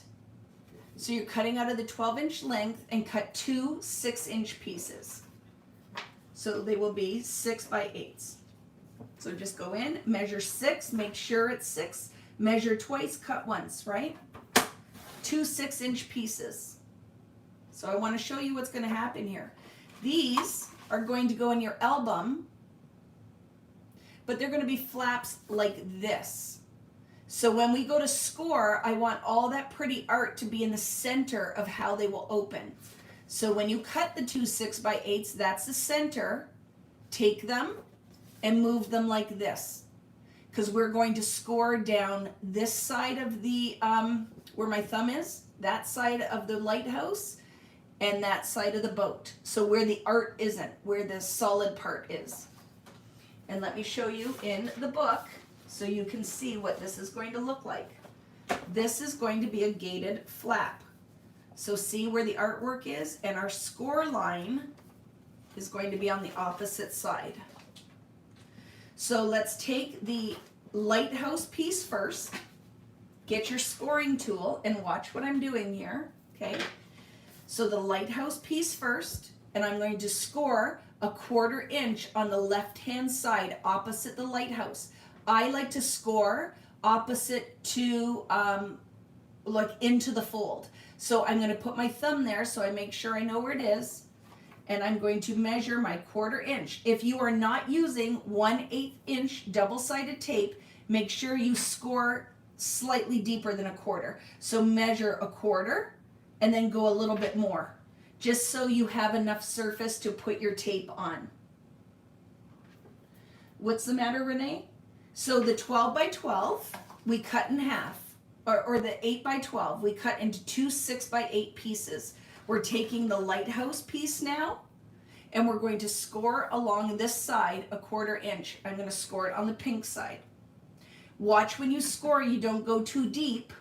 So you're cutting out of the 12 inch length and cut 2 6-inch pieces. So they will be 6x8s. So just go in, measure 6, make sure it's 6, measure twice, cut once, right? 2 6-inch pieces. So I want to show you what's going to happen here. These are going to go in your album, but they're going to be flaps like this. So when we go to score, I want all that pretty art to be in the center of how they will open. So when you cut the 2 6x8s, that's the center. Take them and move them like this, because we're going to score down this side of the, where my thumb is, that side of the lighthouse, and that side of the boat. So where the art isn't, where the solid part is. And let me show you in the book so you can see what this is going to look like. This is going to be a gated flap. So see where the artwork is, and our score line is going to be on the opposite side. So let's take the lighthouse piece first, get your scoring tool, and watch what I'm doing here, okay? So the lighthouse piece first, and I'm going to score a 1/4 inch on the left-hand side opposite the lighthouse. I like to score opposite to, like into the fold. So I'm going to put my thumb there so I make sure I know where it is, and I'm going to measure my 1/4 inch. If you are not using 1/8 inch double-sided tape, make sure you score slightly deeper than 1/4. So measure 1/4 and then go a little bit more, just so you have enough surface to put your tape on. What's the matter, Renee? So the 12x12, we cut in half. or the 8x12, we cut into two 6x8 pieces. We're taking the lighthouse piece now, and we're going to score along this side a 1/4 inch. I'm going to score it on the pink side. Watch when you score, you don't go too deep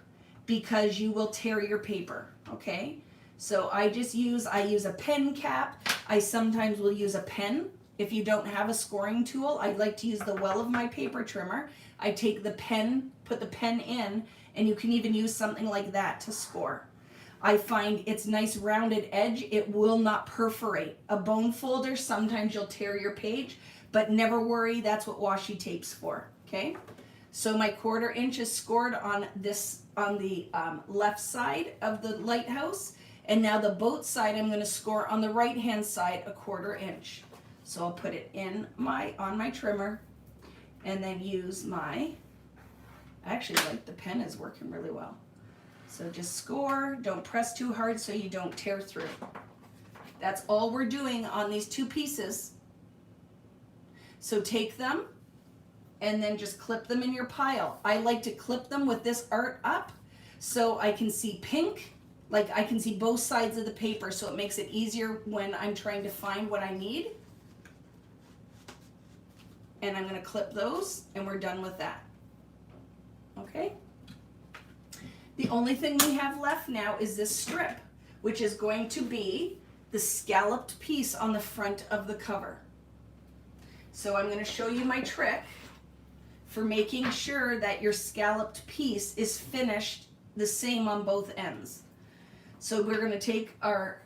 because you will tear your paper, okay? So I use a pen cap. I sometimes will use a pen. If you don't have a scoring tool, I like to use the well of my paper trimmer. I take the pen, put the pen in, and you can even use something like that to score. I find it's nice rounded edge. It will not perforate. A bone folder, sometimes you'll tear your page, but never worry, that's what washi tape's for, okay? So my 1/4 inch is scored on the left side of the lighthouse, and now the boat side I'm going to score on the right hand side a 1/4 inch. So I'll put it on my trimmer, and then use I actually like the pen is working really well. So just score, don't press too hard so you don't tear through. That's all we're doing on these two pieces. So take them and then just clip them in your pile. I like to clip them with this art up so I can see pink, like I can see both sides of the paper, so it makes it easier when I'm trying to find what I need. And I'm going to clip those, and we're done with that. Okay? The only thing we have left now is this strip, which is going to be the scalloped piece on the front of the cover. So I'm going to show you my trick for making sure that your scalloped piece is finished the same on both ends. So we're going to take our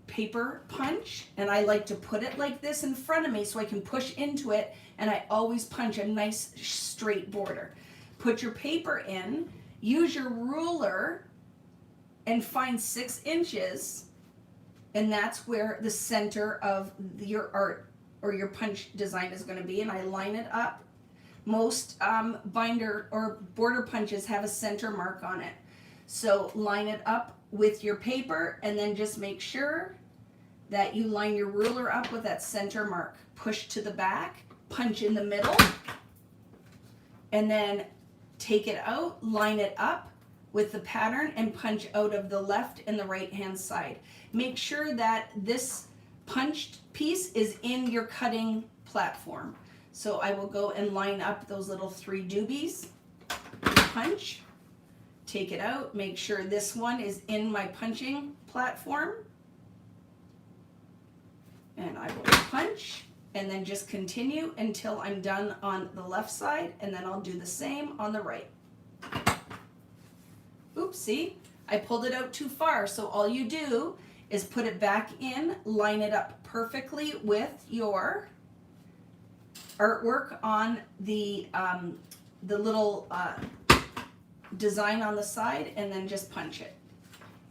paper punch, and I like to put it like this in front of me so I can push into it, and I always punch a nice straight border. Put your paper in, use your ruler, and find 6 inches, and that's where the center of your art or your punch design is going to be, and I line it up. Most binder or border punches have a center mark on it. So line it up with your paper, and then just make sure that you line your ruler up with that center mark. Push to the back, punch in the middle, and then take it out, line it up with the pattern, and punch out of the left and the right hand side. Make sure that this punched piece is in your cutting platform. So I will go and line up those little 3 doobies, punch, take it out, make sure this one is in my punching platform, and I will punch, and then just continue until I'm done on the left side, and then I'll do the same on the right. Oops, see, I pulled it out too far, so all you do is put it back in, line it up perfectly with your artwork on the little design on the side, and then just punch it.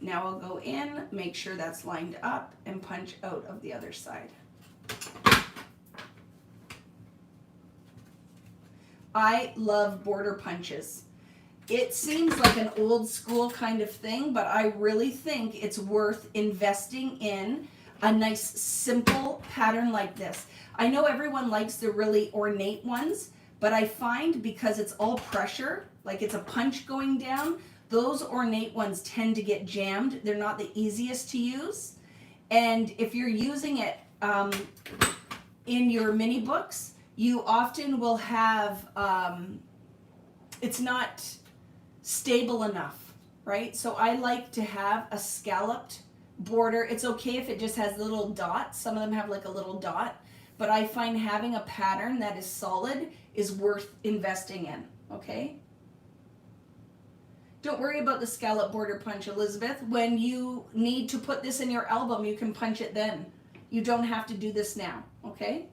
Now I'll go in, make sure that's lined up, and punch out of the other side. I love border punches. It seems like an old school kind of thing, but I really think it's worth investing in a nice simple pattern like this. I know everyone likes the really ornate ones, but I find because it's all pressure, like it's a punch going down, those ornate ones tend to get jammed. They're not the easiest to use. And if you're using it in your mini books, you often will have, it's not stable enough, right? So I like to have a scalloped border. It's okay if it just has little dots. Some of them have like a little dot, but I find having a pattern that is solid is worth investing in, okay? Don't worry about the scallop border punch, Elizabeth. When you need to put this in your album, you can punch it then. You don't have to do this now, okay?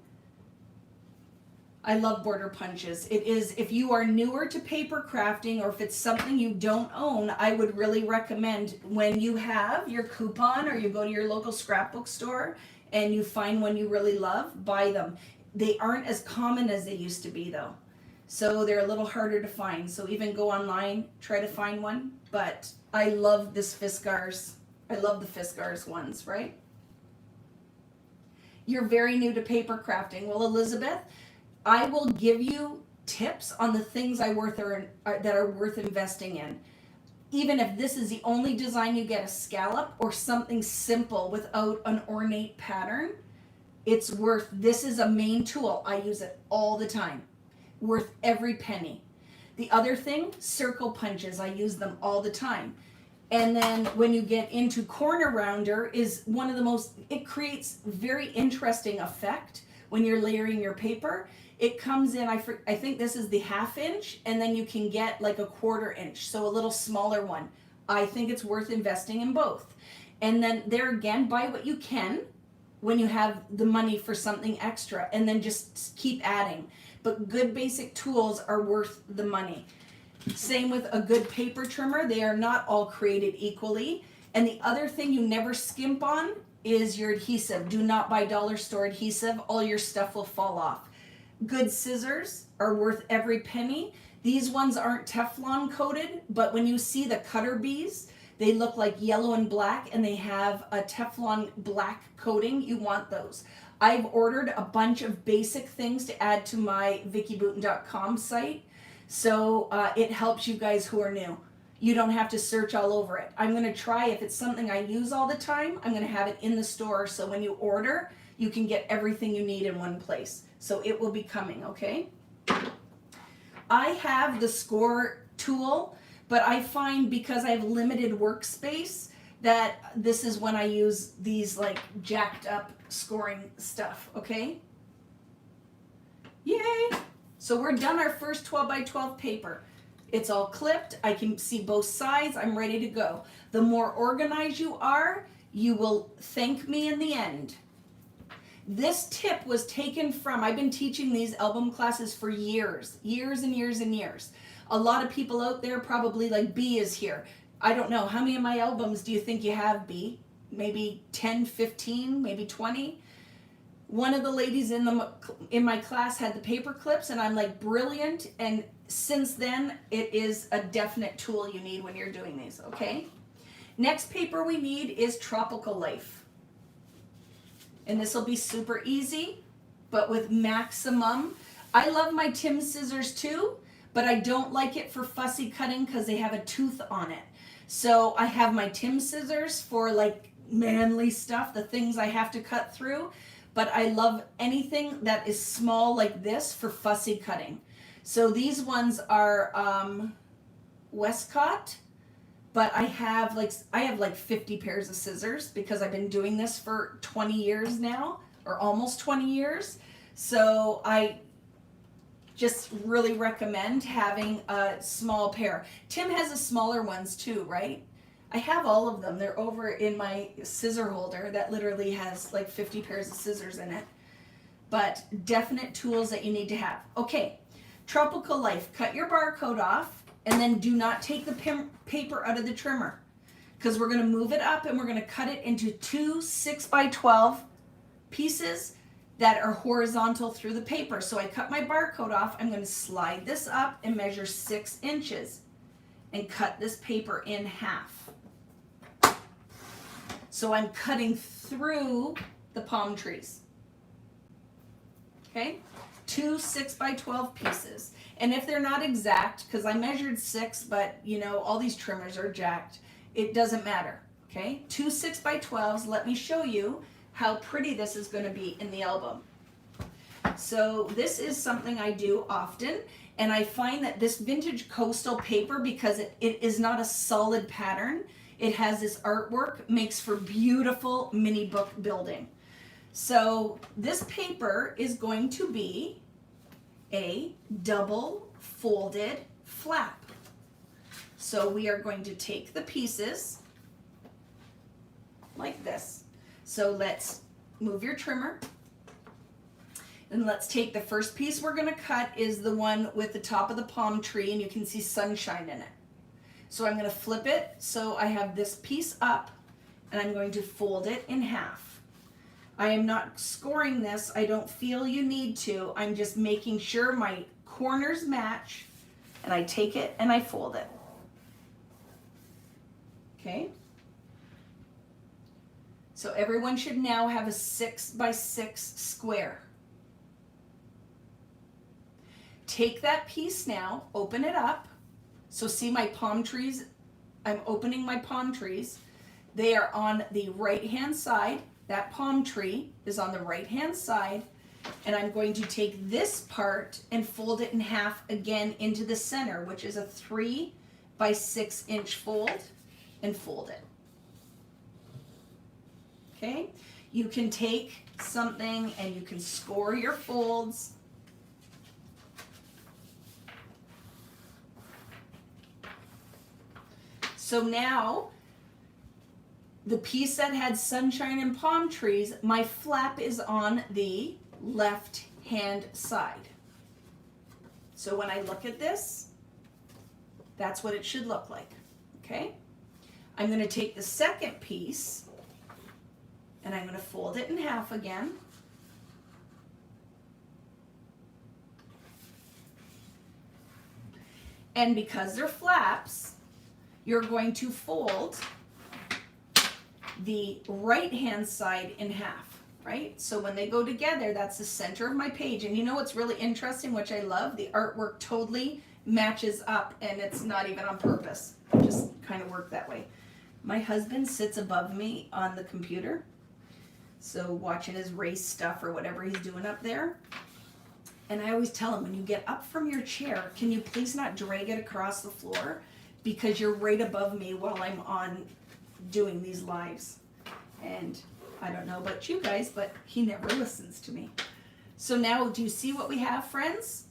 I love border punches. It is, if you are newer to paper crafting, or if it's something you don't own, I would really recommend when you have your coupon or you go to your local scrapbook store and you find one you really love, buy them. They aren't as common as they used to be though. So they're a little harder to find. So even go online, try to find one. But I love this Fiskars. I love the Fiskars ones, right? You're very new to paper crafting. Well, Elizabeth, I will give you tips on the things that are worth investing in. Even if this is the only design you get, a scallop or something simple without an ornate pattern, this is a main tool. I use it all the time. Worth every penny. The other thing, circle punches. I use them all the time. And then when you get into corner rounder is one of the it creates very interesting effect when you're layering your paper. It comes in, I think this is the 1/2 inch, and then you can get like a 1/4 inch, so a little smaller one. I think it's worth investing in both. And then there again, buy what you can when you have the money for something extra, and then just keep adding. But good basic tools are worth the money. Same with a good paper trimmer. They are not all created equally. And the other thing you never skimp on is your adhesive. Do not buy dollar store adhesive. All your stuff will fall off. Good scissors are worth every penny. These ones aren't Teflon coated, but when you see the cutter bees, they look like yellow and black, and they have a Teflon black coating. You want those. I've ordered a bunch of basic things to add to my VickiBooten.com site. So it helps you guys who are new. You don't have to search all over it. I'm going to try, if it's something I use all the time, I'm going to have it in the store, so when you order, you can get everything you need in one place. So it will be coming, okay? I have the score tool, but I find because I have limited workspace that this is when I use these like jacked up scoring stuff, okay? Yay! So we're done our first 12 by 12 paper. It's all clipped. I can see both sides. I'm ready to go. The more organized you are, you will thank me in the end. This tip was taken from, I've been teaching these album classes for years and years and years. A lot of people out there probably like B is here. I don't know, how many of my albums do you think you have, B? Maybe 10, 15, maybe 20? One of the ladies in my class had the paper clips, and I'm like, brilliant. And since then, it is a definite tool you need when you're doing these, okay? Next paper we need is Tropical Life. And this will be super easy, but with maximum. I love my Tim scissors too, but I don't like it for fussy cutting because they have a tooth on it. So I have my Tim scissors for like manly stuff, the things I have to cut through. But I love anything that is small like this for fussy cutting. So these ones are Westcott, but I have like 50 pairs of scissors because I've been doing this for 20 years now, or almost 20 years. So I just really recommend having a small pair. Tim has the smaller ones too, right? I have all of them. They're over in my scissor holder that literally has like 50 pairs of scissors in it. But definite tools that you need to have. Okay, Tropical Life. Cut your barcode off, and then do not take the paper out of the trimmer, because we're going to move it up and we're going to cut it into 2 6 by 12 pieces that are horizontal through the paper. So I cut my barcode off. I'm going to slide this up and measure 6 inches and cut this paper in half. So I'm cutting through the palm trees. Okay, 2 6 by 12 pieces. And if they're not exact, because I measured 6, but you know, all these trimmers are jacked, it doesn't matter. Okay, 2 6 by 12s. Let me show you how pretty this is going to be in the album. So this is something I do often, and I find that this vintage coastal paper, because it is not a solid pattern, it has this artwork, makes for beautiful mini book building. So this paper is going to be a double folded flap. So we are going to take the pieces like this. So let's move your trimmer. And let's take the first piece we're going to cut is the one with the top of the palm tree, and you can see sunshine in it. So I'm going to flip it so I have this piece up, and I'm going to fold it in half. I am not scoring this. I don't feel you need to. I'm just making sure my corners match, and I take it and I fold it. Okay? So everyone should now have a 6 by 6 square. Take that piece now, open it up. So see my palm trees, I'm opening my palm trees. They are on the right-hand side. That palm tree is on the right-hand side. And I'm going to take this part and fold it in half again into the center, which is a 3 by 6 inch fold, and fold it. Okay? You can take something and you can score your folds. So now, the piece that had sunshine and palm trees, my flap is on the left hand side. So when I look at this, that's what it should look like, okay? I'm gonna take the second piece and I'm gonna fold it in half again. And because they're flaps, you're going to fold the right-hand side in half, right? So when they go together, that's the center of my page. And you know what's really interesting, which I love? The artwork totally matches up, and it's not even on purpose. It just kind of worked that way. My husband sits above me on the computer, so watching his race stuff or whatever he's doing up there. And I always tell him, when you get up from your chair, can you please not drag it across the floor? Because you're right above me while I'm on doing these lives. And I don't know about you guys, but he never listens to me. So now, do you see what we have, friends?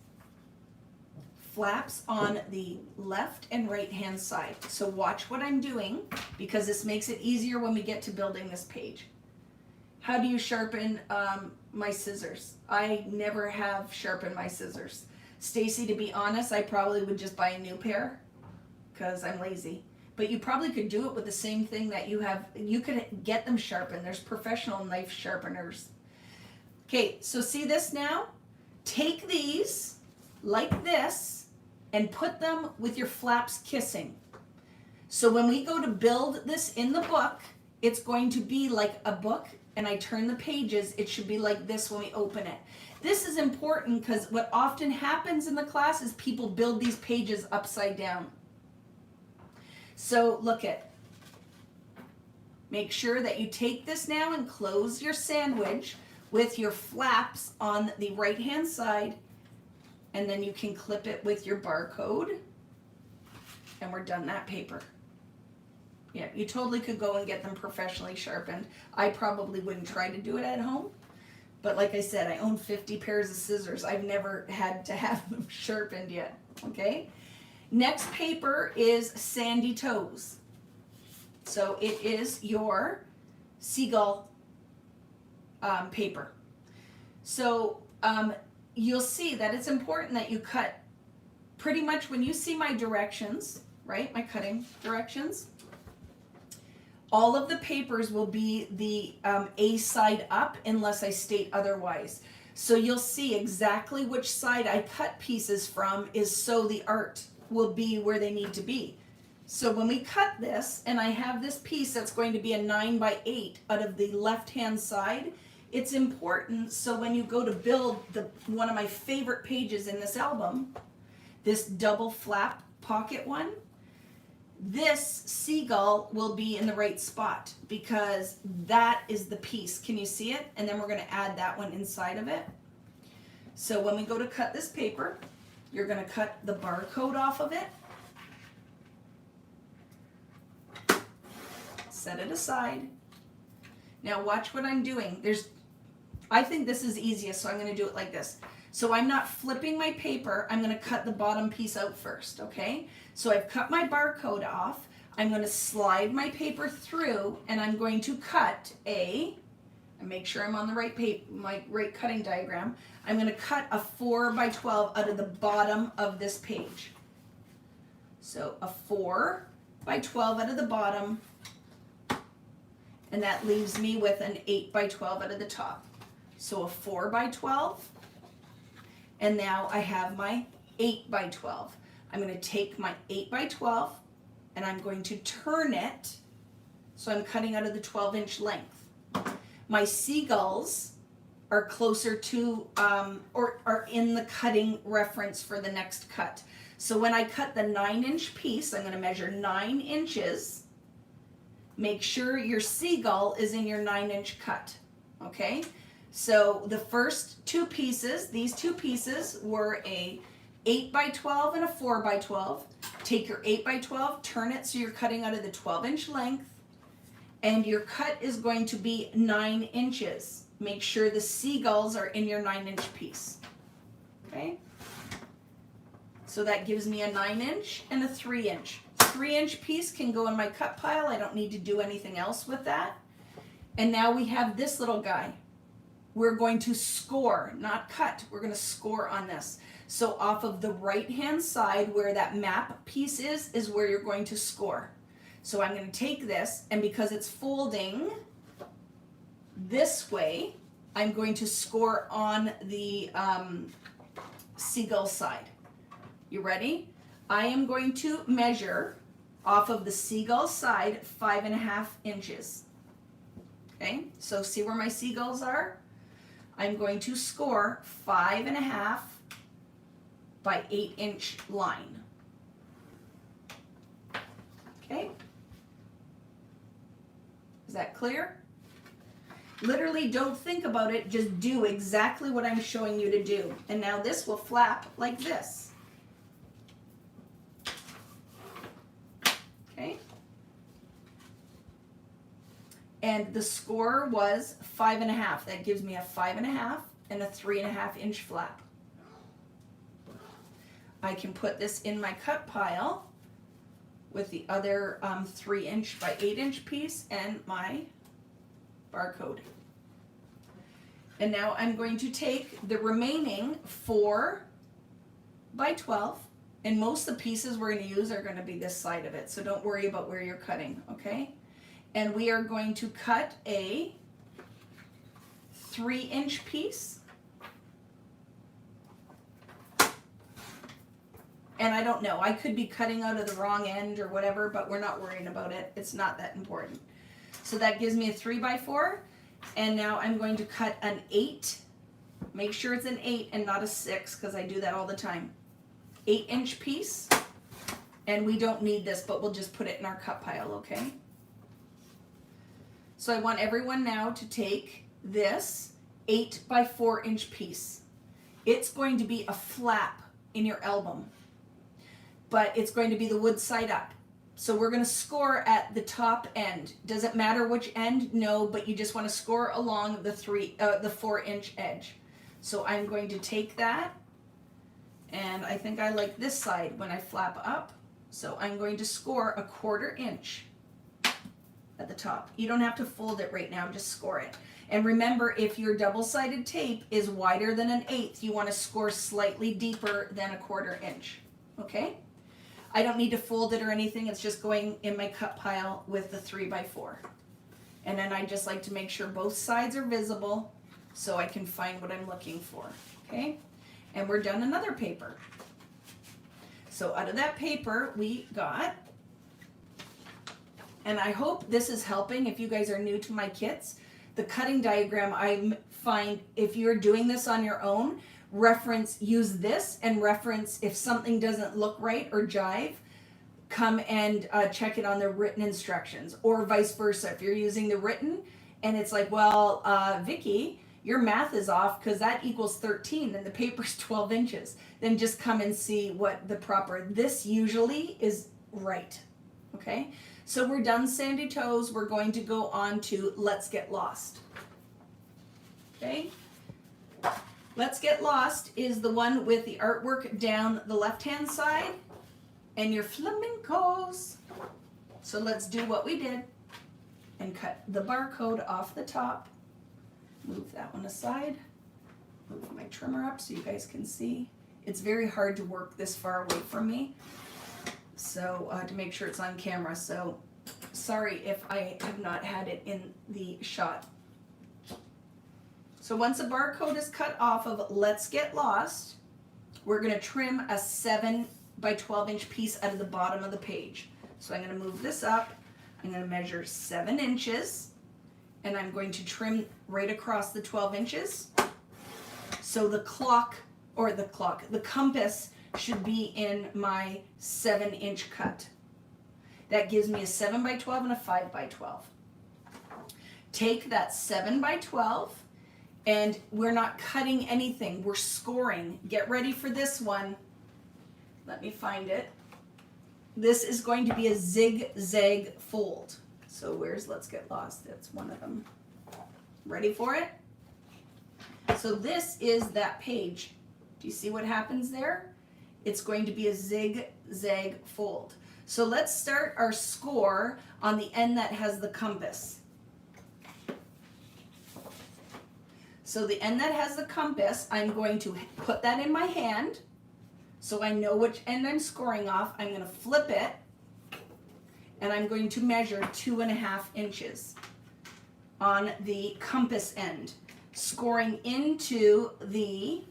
Flaps on the left and right hand side. So watch what I'm doing, because this makes it easier when we get to building this page. How do you sharpen my scissors? I never have sharpened my scissors. Stacy, to be honest, I probably would just buy a new pair, because I'm lazy. But you probably could do it with the same thing that you have. You could get them sharpened. There's professional knife sharpeners. Okay, so see this now? Take these like this and put them with your flaps kissing. So when we go to build this in the book, it's going to be like a book, and I turn the pages, it should be like this when we open it. This is important because what often happens in the class is people build these pages upside down. So look at, make sure that you take this now and close your sandwich with your flaps on the right hand side, and then you can clip it with your barcode, and we're done that paper. Yeah, you totally could go and get them professionally sharpened. I probably wouldn't try to do it at home, but like I said, I own 50 pairs of scissors. I've never had to have them sharpened yet, okay? Next paper is Sandy Toes. So it is your seagull paper. So you'll see that it's important that you cut pretty much when you see my directions, right? My cutting directions. All of the papers will be the A side up unless I state otherwise. So you'll see exactly which side I cut pieces from is so the art will be where they need to be. So when we cut this, and I have this piece that's going to be a 9 by 8 out of the left hand side, it's important so when you go to build one of my favorite pages in this album, this double flap pocket one, this seagull will be in the right spot because that is the piece. Can you see it? And then we're going to add that one inside of it. So when we go to cut this paper, you're going to cut the barcode off of it. Set it aside. Now watch what I'm doing. I think this is easiest, so I'm going to do it like this. So I'm not flipping my paper. I'm going to cut the bottom piece out first, okay? So I've cut my barcode off. I'm going to slide my paper through, and I'm going to cut and make sure I'm on the right my right cutting diagram. I'm going to cut a 4 by 12 out of the bottom of this page. So a 4 by 12 out of the bottom, and that leaves me with an 8 by 12 out of the top. So a 4 by 12, and now I have my 8 by 12. I'm going to take my 8 by 12 and I'm going to turn it so I'm cutting out of the 12-inch length. My seagulls are closer to or are in the cutting reference for the next cut. So when I cut the 9-inch piece, I'm going to measure 9 inches. Make sure your seagull is in your 9-inch cut. Okay? So the first two pieces, these two pieces were a 8x12 and a 4x12. Take your 8x12, turn it so you're cutting out of the 12-inch length, and your cut is going to be 9 inches. Make sure the seagulls are in your 9-inch piece. Okay? So that gives me a 9-inch and a 3-inch. 3-inch piece can go in my cut pile. I don't need to do anything else with that. And now we have this little guy. We're going to score, not cut. We're going to score on this. So off of the right-hand side where that map piece is where you're going to score. So I'm going to take this, and because it's folding this way, I'm going to score on the seagull side. You ready? I am going to measure off of the seagull side 5.5 inches. Okay, so see where my seagulls are? I'm going to score 5.5 by 8-inch line. Okay? Is that clear? Literally don't think about it, just do exactly what I'm showing you to do. And now this will flap like this. Okay? And the score was 5.5. That gives me a 5.5 and a 3.5 inch flap. I can put this in my cut pile with the other 3-inch by 8-inch piece and my barcode. And now I'm going to take the remaining 4x12, and most of the pieces we're going to use are going to be this side of it, so don't worry about where you're cutting, okay? And we are going to cut a 3-inch piece. And I don't know, I could be cutting out of the wrong end or whatever, but we're not worrying about it. It's not that important. So that gives me a 3x4. And now I'm going to cut an 8. Make sure it's an 8 and not a 6, because I do that all the time. 8-inch piece. And we don't need this, but we'll just put it in our cut pile, okay? So I want everyone now to take this 8x4-inch piece. It's going to be a flap in your album, but it's going to be the wood side up. So we're going to score at the top end. Does it matter which end? No, but you just want to score along the 4-inch edge. So I'm going to take that, and I think I like this side when I flap up. So I'm going to score a 1/4 inch at the top. You don't have to fold it right now, just score it. And remember, if your double-sided tape is wider than an 1/8, you want to score slightly deeper than a 1/4 inch. Okay? I don't need to fold it or anything, it's just going in my cut pile with the 3x4. And then I just like to make sure both sides are visible so I can find what I'm looking for. Okay? And we're done another paper. So out of that paper we got, and I hope this is helping if you guys are new to my kits, the cutting diagram. I find if you're doing this on your own, use this and reference if something doesn't look right or jive, come and check it on the written instructions, or vice versa. If you're using the written and it's like, well, Vicki, your math is off because that equals 13 and the paper's 12 inches, then just come and see what the proper, this usually is right. Okay, so we're done Sandy Toes. We're going to go on to Let's Get Lost. Okay. Let's Get Lost is the one with the artwork down the left-hand side and your flamencos. So let's do what we did and cut the barcode off the top. Move that one aside. Move my trimmer up so you guys can see. It's very hard to work this far away from me, so to make sure it's on camera. So sorry if I have not had it in the shot. So once a barcode is cut off of Let's Get Lost, we're going to trim a 7x12-inch piece out of the bottom of the page. So I'm going to move this up. I'm going to measure 7 inches, and I'm going to trim right across the 12 inches. So the compass should be in my 7-inch cut. That gives me a 7 by 12 and a 5 by 12. Take that 7 by 12, and we're not cutting anything, we're scoring. Get ready for this one. Let me find it. This is going to be a zigzag fold. So let's get lost, that's one of them. Ready for it? So this is that page. Do you see what happens there? It's going to be a zigzag fold. So let's start our score on the end that has the compass. So the end that has the compass, I'm going to put that in my hand so I know which end I'm scoring off. I'm going to flip it, and I'm going to measure 2.5 inches on the compass end, scoring into the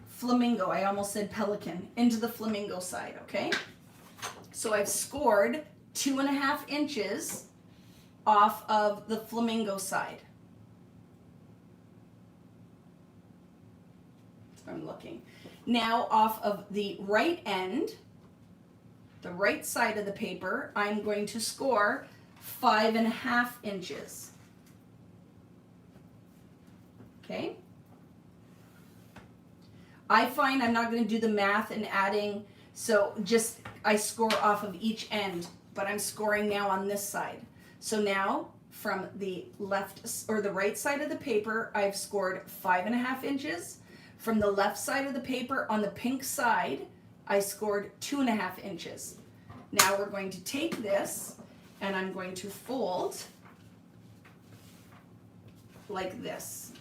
flamingo. I almost said pelican. Into the flamingo side, okay? So I've scored 2.5 inches off of the flamingo side. That's where I'm looking. Now off of the right end, the right side of the paper, I'm going to score 5.5 inches. Okay? I find I'm not going to do the math and adding, so just I score off of each end, but I'm scoring now on this side. So now from the left or the right side of the paper, I've scored 5.5 inches. From the left side of the paper on the pink side, I scored 2.5 inches. Now we're going to take this and I'm going to fold like this.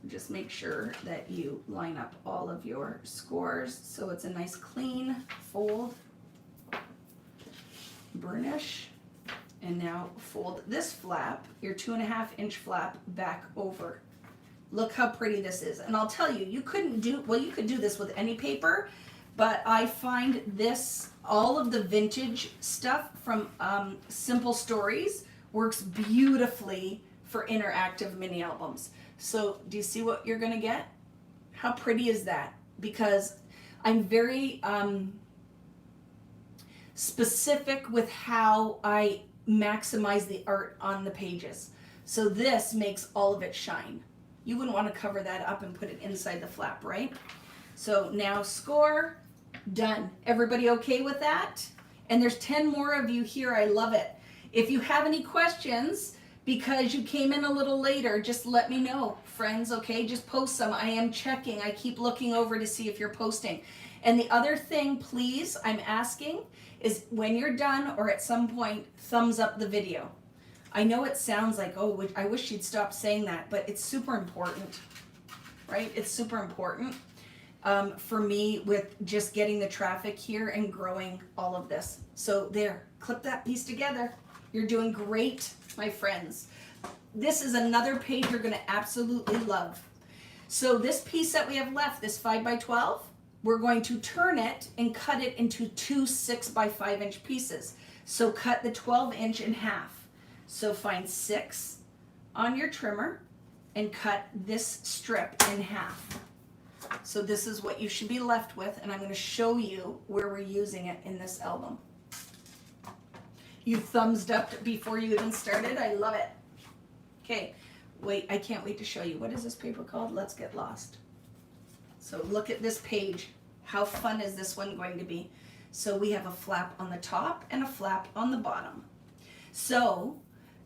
Just make sure that you line up all of your scores so it's a nice clean fold. Burnish. And now fold this flap, your 2.5-inch flap, back over. Look how pretty this is. And I'll tell you, you could do this with any paper, but I find this, all of the vintage stuff from Simple Stories works beautifully for interactive mini albums. So do you see what you're gonna get? How pretty is that? Because I'm very specific with how I maximize the art on the pages. So this makes all of it shine. You wouldn't want to cover that up and put it inside the flap, right? So now score, done. Everybody okay with that? And there's 10 more of you here. I love it. If you have any questions, because you came in a little later, just let me know, friends, okay? Just post some. I am checking. I keep looking over to see if you're posting. And the other thing, please, I'm asking is when you're done or at some point, thumbs up the video. I know it sounds like, oh, I wish she'd stop saying that, but it's super important, right? It's super important for me with just getting the traffic here and growing all of this. So there, clip that piece together. You're doing great, my friends. This is another page you're gonna absolutely love. So this piece that we have left, this 5 by 12, we're going to turn it and cut it into 2 6 by 5 inch pieces. So cut the 12-inch in half. So find 6 on your trimmer and cut this strip in half. So this is what you should be left with, and I'm going to show you where we're using it in this album. You thumbs up before you even started. I love it. Okay, wait, I can't wait to show you. What is this paper called? Let's Get Lost. So look at this page. How fun is this one going to be? So we have a flap on the top and a flap on the bottom. So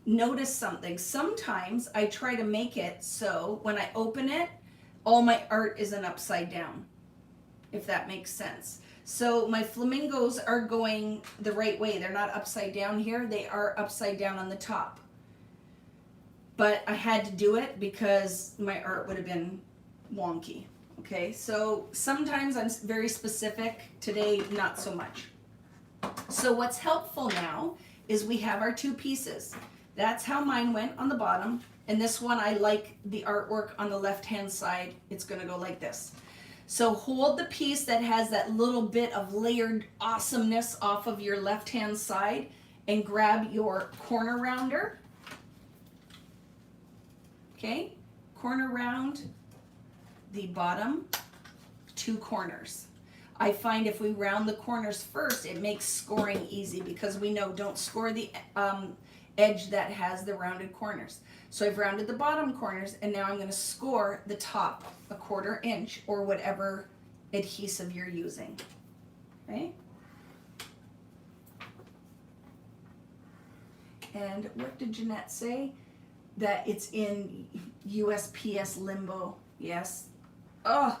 notice something. Sometimes I try to make it so when I open it, all my art isn't upside down, if that makes sense. So my flamingos are going the right way. They're not upside down here. They are upside down on the top. But I had to do it because my art would have been wonky. Okay, so sometimes I'm very specific. Today, not so much. So what's helpful now is we have our 2 pieces. That's how mine went on the bottom. And this one, I like the artwork on the left-hand side. It's gonna go like this. So hold the piece that has that little bit of layered awesomeness off of your left-hand side and grab your corner rounder. Okay, corner round, the bottom 2 corners. I find if we round the corners first, it makes scoring easy because we know don't score the edge that has the rounded corners. So I've rounded the bottom corners, and now I'm going to score the top 1/4 inch or whatever adhesive you're using. Okay? And what did Jeanette say? That it's in USPS limbo. Yes. Oh,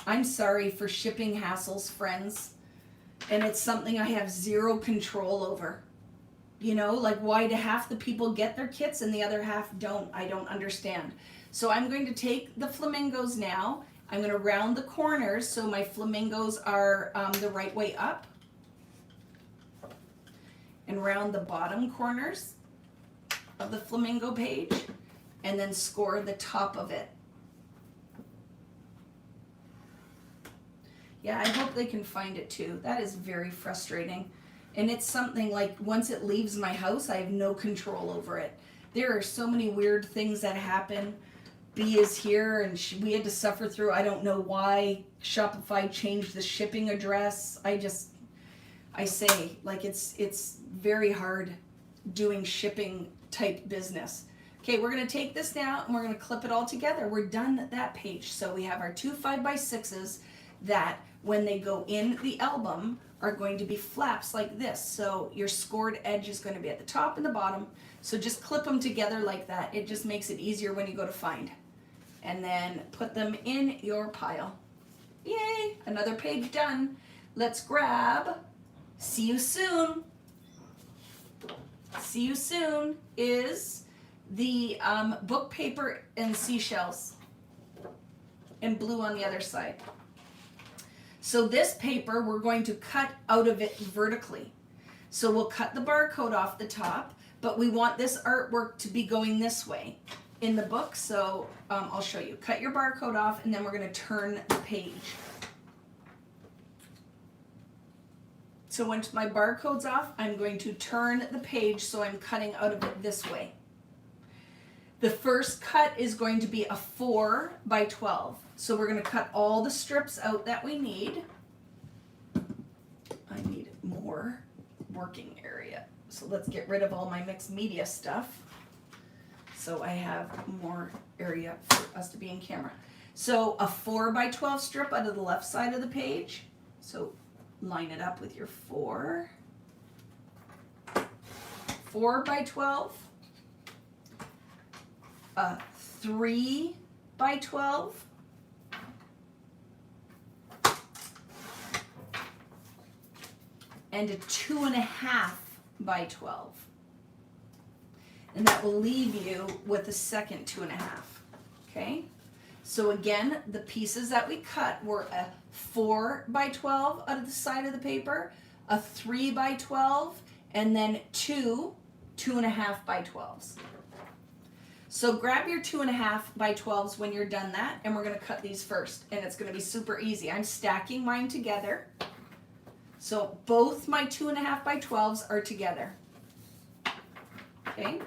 I'm sorry for shipping hassles, friends. And it's something I have 0 control over. You know, like why do half the people get their kits and the other half don't? I don't understand. So I'm going to take the flamingos now. I'm going to round the corners so my flamingos are the right way up. And round the bottom corners of the flamingo page. And then score the top of it. Yeah, I hope they can find it too. That is very frustrating. And it's something like once it leaves my house, I have no control over it. There are so many weird things that happen. B is here and we had to suffer through, I don't know why Shopify changed the shipping address. I say, like it's very hard doing shipping type business. Okay, we're gonna take this now and we're gonna clip it all together. We're done at that page. So we have our 2 5x6s that when they go in the album are going to be flaps like this. So your scored edge is going to be at the top and the bottom. So just clip them together like that. It just makes it easier when you go to find. And then put them in your pile. Yay, another page done. Let's grab See You Soon. See You Soon is the book paper and seashells and blue on the other side. So this paper, we're going to cut out of it vertically. So we'll cut the barcode off the top, but we want this artwork to be going this way in the book. So I'll show you. Cut your barcode off, and then we're going to turn the page. So once my barcode's off, I'm going to turn the page so I'm cutting out of it this way. The first cut is going to be a 4 by 12. So we're going to cut all the strips out that we need. I need more working area. So let's get rid of all my mixed media stuff. So I have more area for us to be in camera. So a 4 by 12 strip out of the left side of the page. So line it up with your 4. 4 by 12. A 3 by 12. And a 2.5 by 12. And that will leave you with a second 2.5. Okay? So again, the pieces that we cut were a 4 by 12 out of the side of the paper, a 3 by 12, and then 2.5 by 12s. So grab your 2.5 by 12s when you're done that, and we're going to cut these first, and it's going to be super easy. I'm stacking mine together. So both my 2.5 by 12s are together. Okay?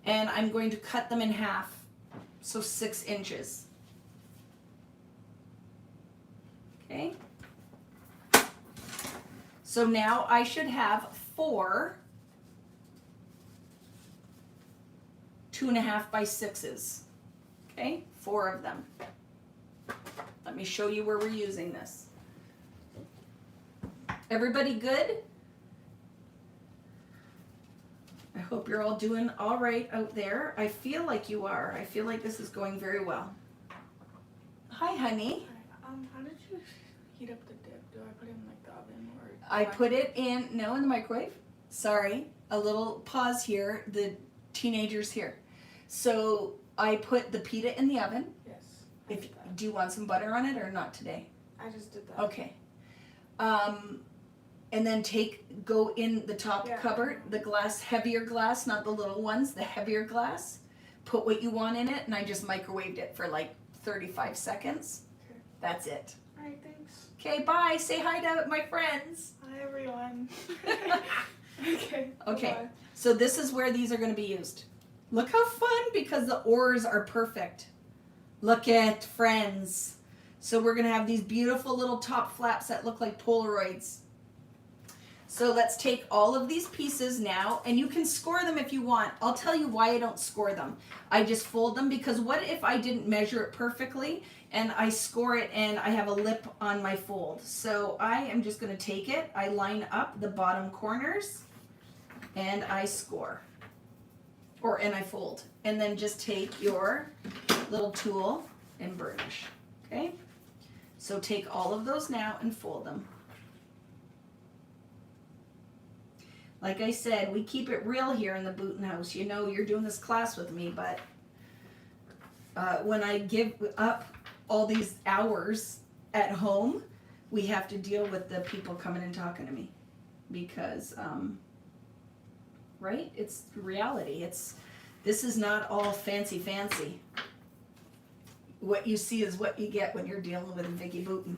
And I'm going to cut them in half, so 6 inches. Okay? So now I should have 4 2.5 by 6s. Okay? 4 of them. Let me show you where we're using this. Everybody good? I hope you're all doing all right out there. I feel like you are. I feel like this is going very well. Hi, honey. How did you heat up the dip? Do I put it in like the oven or? I put it in the microwave. Sorry, a little pause here. The teenager's here. So I put the pita in the oven. Yes. Do you want some butter on it or not today? I just did that. Okay. And then go in the top cupboard, the glass, heavier glass, not the little ones, the heavier glass. Put what you want in it, and I just microwaved it for like 35 seconds. Okay. That's it. All right, thanks. Okay, bye. Say hi to my friends. Hi, everyone. Okay. Okay. Bye-bye. So this is where these are going to be used. Look how fun, because the oars are perfect. Look at, friends. So we're gonna have these beautiful little top flaps that look like Polaroids. So let's take all of these pieces now, and you can score them if you want. I'll tell you why I don't score them. I just fold them, because what if I didn't measure it perfectly and I score it and I have a lip on my fold? So I am just gonna take it, I line up the bottom corners, and I score. And I fold. And then just take your little tool and burnish, okay? So take all of those now and fold them. Like I said, we keep it real here in the Booten house. You know, you're doing this class with me, but when I give up all these hours at home, we have to deal with the people coming and talking to me, because, right? It's reality. This is not all fancy. What you see is what you get when you're dealing with Vicki Booten.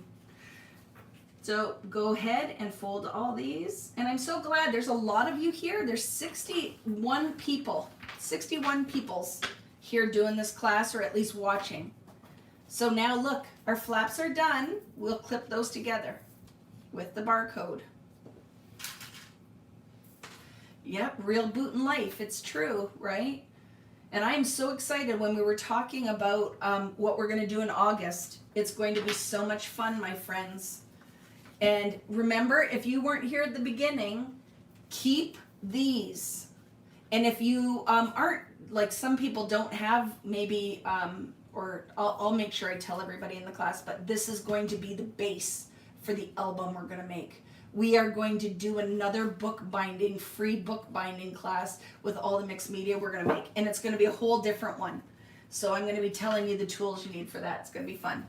So go ahead and fold all these. And I'm so glad there's a lot of you here. There's 61 people, 61 peoples here doing this class, or at least watching. So now look, our flaps are done. We'll clip those together with the barcode. Yep, real Booten life. It's true, right? And I am so excited when we were talking about what we're going to do in August. It's going to be so much fun, my friends. And remember, if you weren't here at the beginning, keep these. And if you aren't, like some people don't have maybe, or I'll make sure I tell everybody in the class, but this is going to be the base for the album we're going to make. We are going to do another bookbinding, free bookbinding class with all the mixed media we're going to make. And it's going to be a whole different one. So I'm going to be telling you the tools you need for that. It's going to be fun.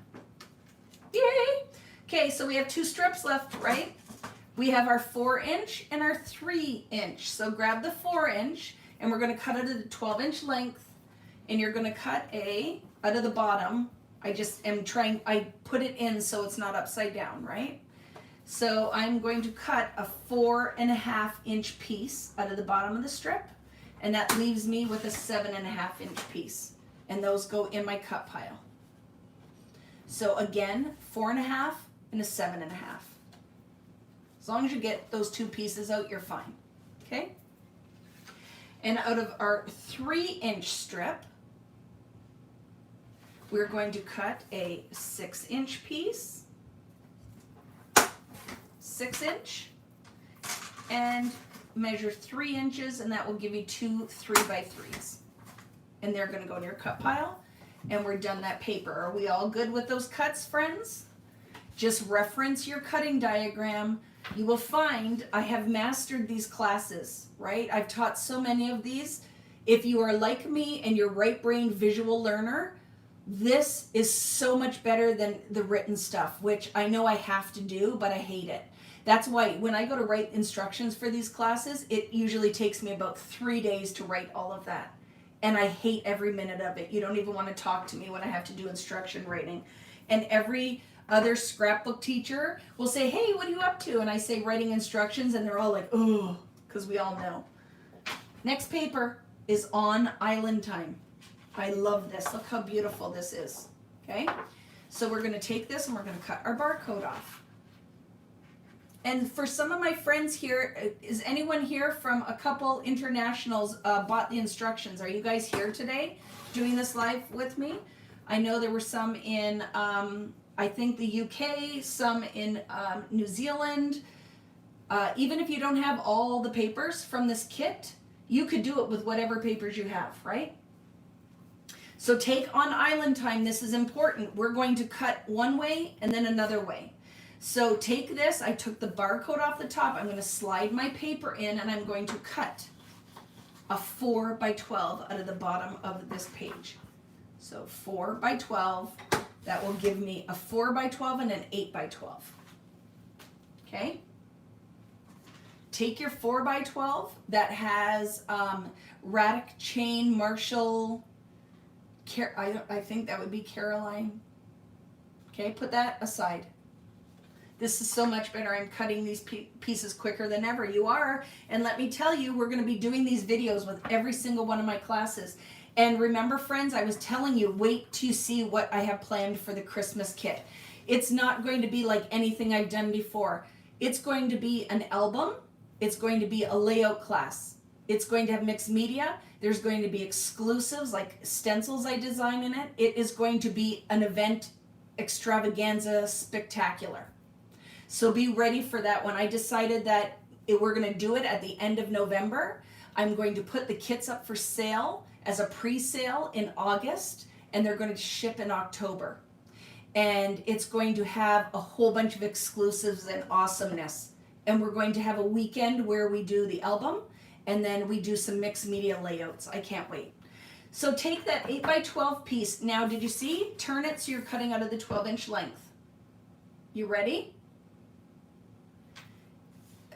Yay! Okay, so we have 2 strips left, right? We have our 4-inch and our 3-inch. So grab the 4-inch, and we're going to cut it at a 12-inch length. And you're going to cut out of the bottom. I put it in so it's not upside down, right? So I'm going to cut a 4.5-inch piece out of the bottom of the strip, and that leaves me with a 7.5-inch piece. And those go in my cut pile. So again, 4.5 and a 7.5. As long as you get those 2 pieces out, you're fine. Okay? And out of our 3-inch strip, we're going to cut a 6-inch piece, 6-inch, and measure 3 inches, and that will give you 2 3x3s. And they're going to go in your cut pile, and we're done that paper. Are we all good with those cuts, friends? Just reference your cutting diagram. You will find I have mastered these classes, right? I've taught so many of these. If you are like me and you're right-brained visual learner, this is so much better than the written stuff, which I know I have to do, but I hate it. That's why when I go to write instructions for these classes, it usually takes me about 3 days to write all of that. And I hate every minute of it. You don't even want to talk to me when I have to do instruction writing. And every other scrapbook teacher will say, hey, what are you up to? And I say writing instructions, and they're all like, oh, because we all know. Next paper is on island time. I love this. Look how beautiful this is. Okay? So we're going to take this and we're going to cut our barcode off. And for some of my friends here, is anyone here from a couple internationals bought the instructions? Are you guys here today doing this live with me? I know there were some in, I think the UK, some in New Zealand. Even if you don't have all the papers from this kit, you could do it with whatever papers you have, right? So take on island time, this is important. We're going to cut one way and then another way. So take this, I took the barcode off the top, I'm going to slide my paper in, and I'm going to cut a 4x12 out of the bottom of this page. So 4x12, that will give me a 4x12 and an 8x12. Okay? Take your 4x12 that has Raddick chain, Marshall, I think that would be Caroline. Okay, put that aside. This is so much better. I'm cutting these pieces quicker than ever. You are. And let me tell you, we're going to be doing these videos with every single one of my classes. And remember, friends, I was telling you, wait till you see what I have planned for the Christmas kit. It's not going to be like anything I've done before. It's going to be an album. It's going to be a layout class. It's going to have mixed media. There's going to be exclusives like stencils I design in it. It is going to be an event extravaganza spectacular. So be ready for that one. I decided that we're going to do it at the end of November. I'm going to put the kits up for sale as a pre-sale in August, and they're going to ship in October. And it's going to have a whole bunch of exclusives and awesomeness. And we're going to have a weekend where we do the album, and then we do some mixed media layouts. I can't wait. So take that 8x12 piece. Now, did you see? Turn it so you're cutting out of the 12-inch length. You ready?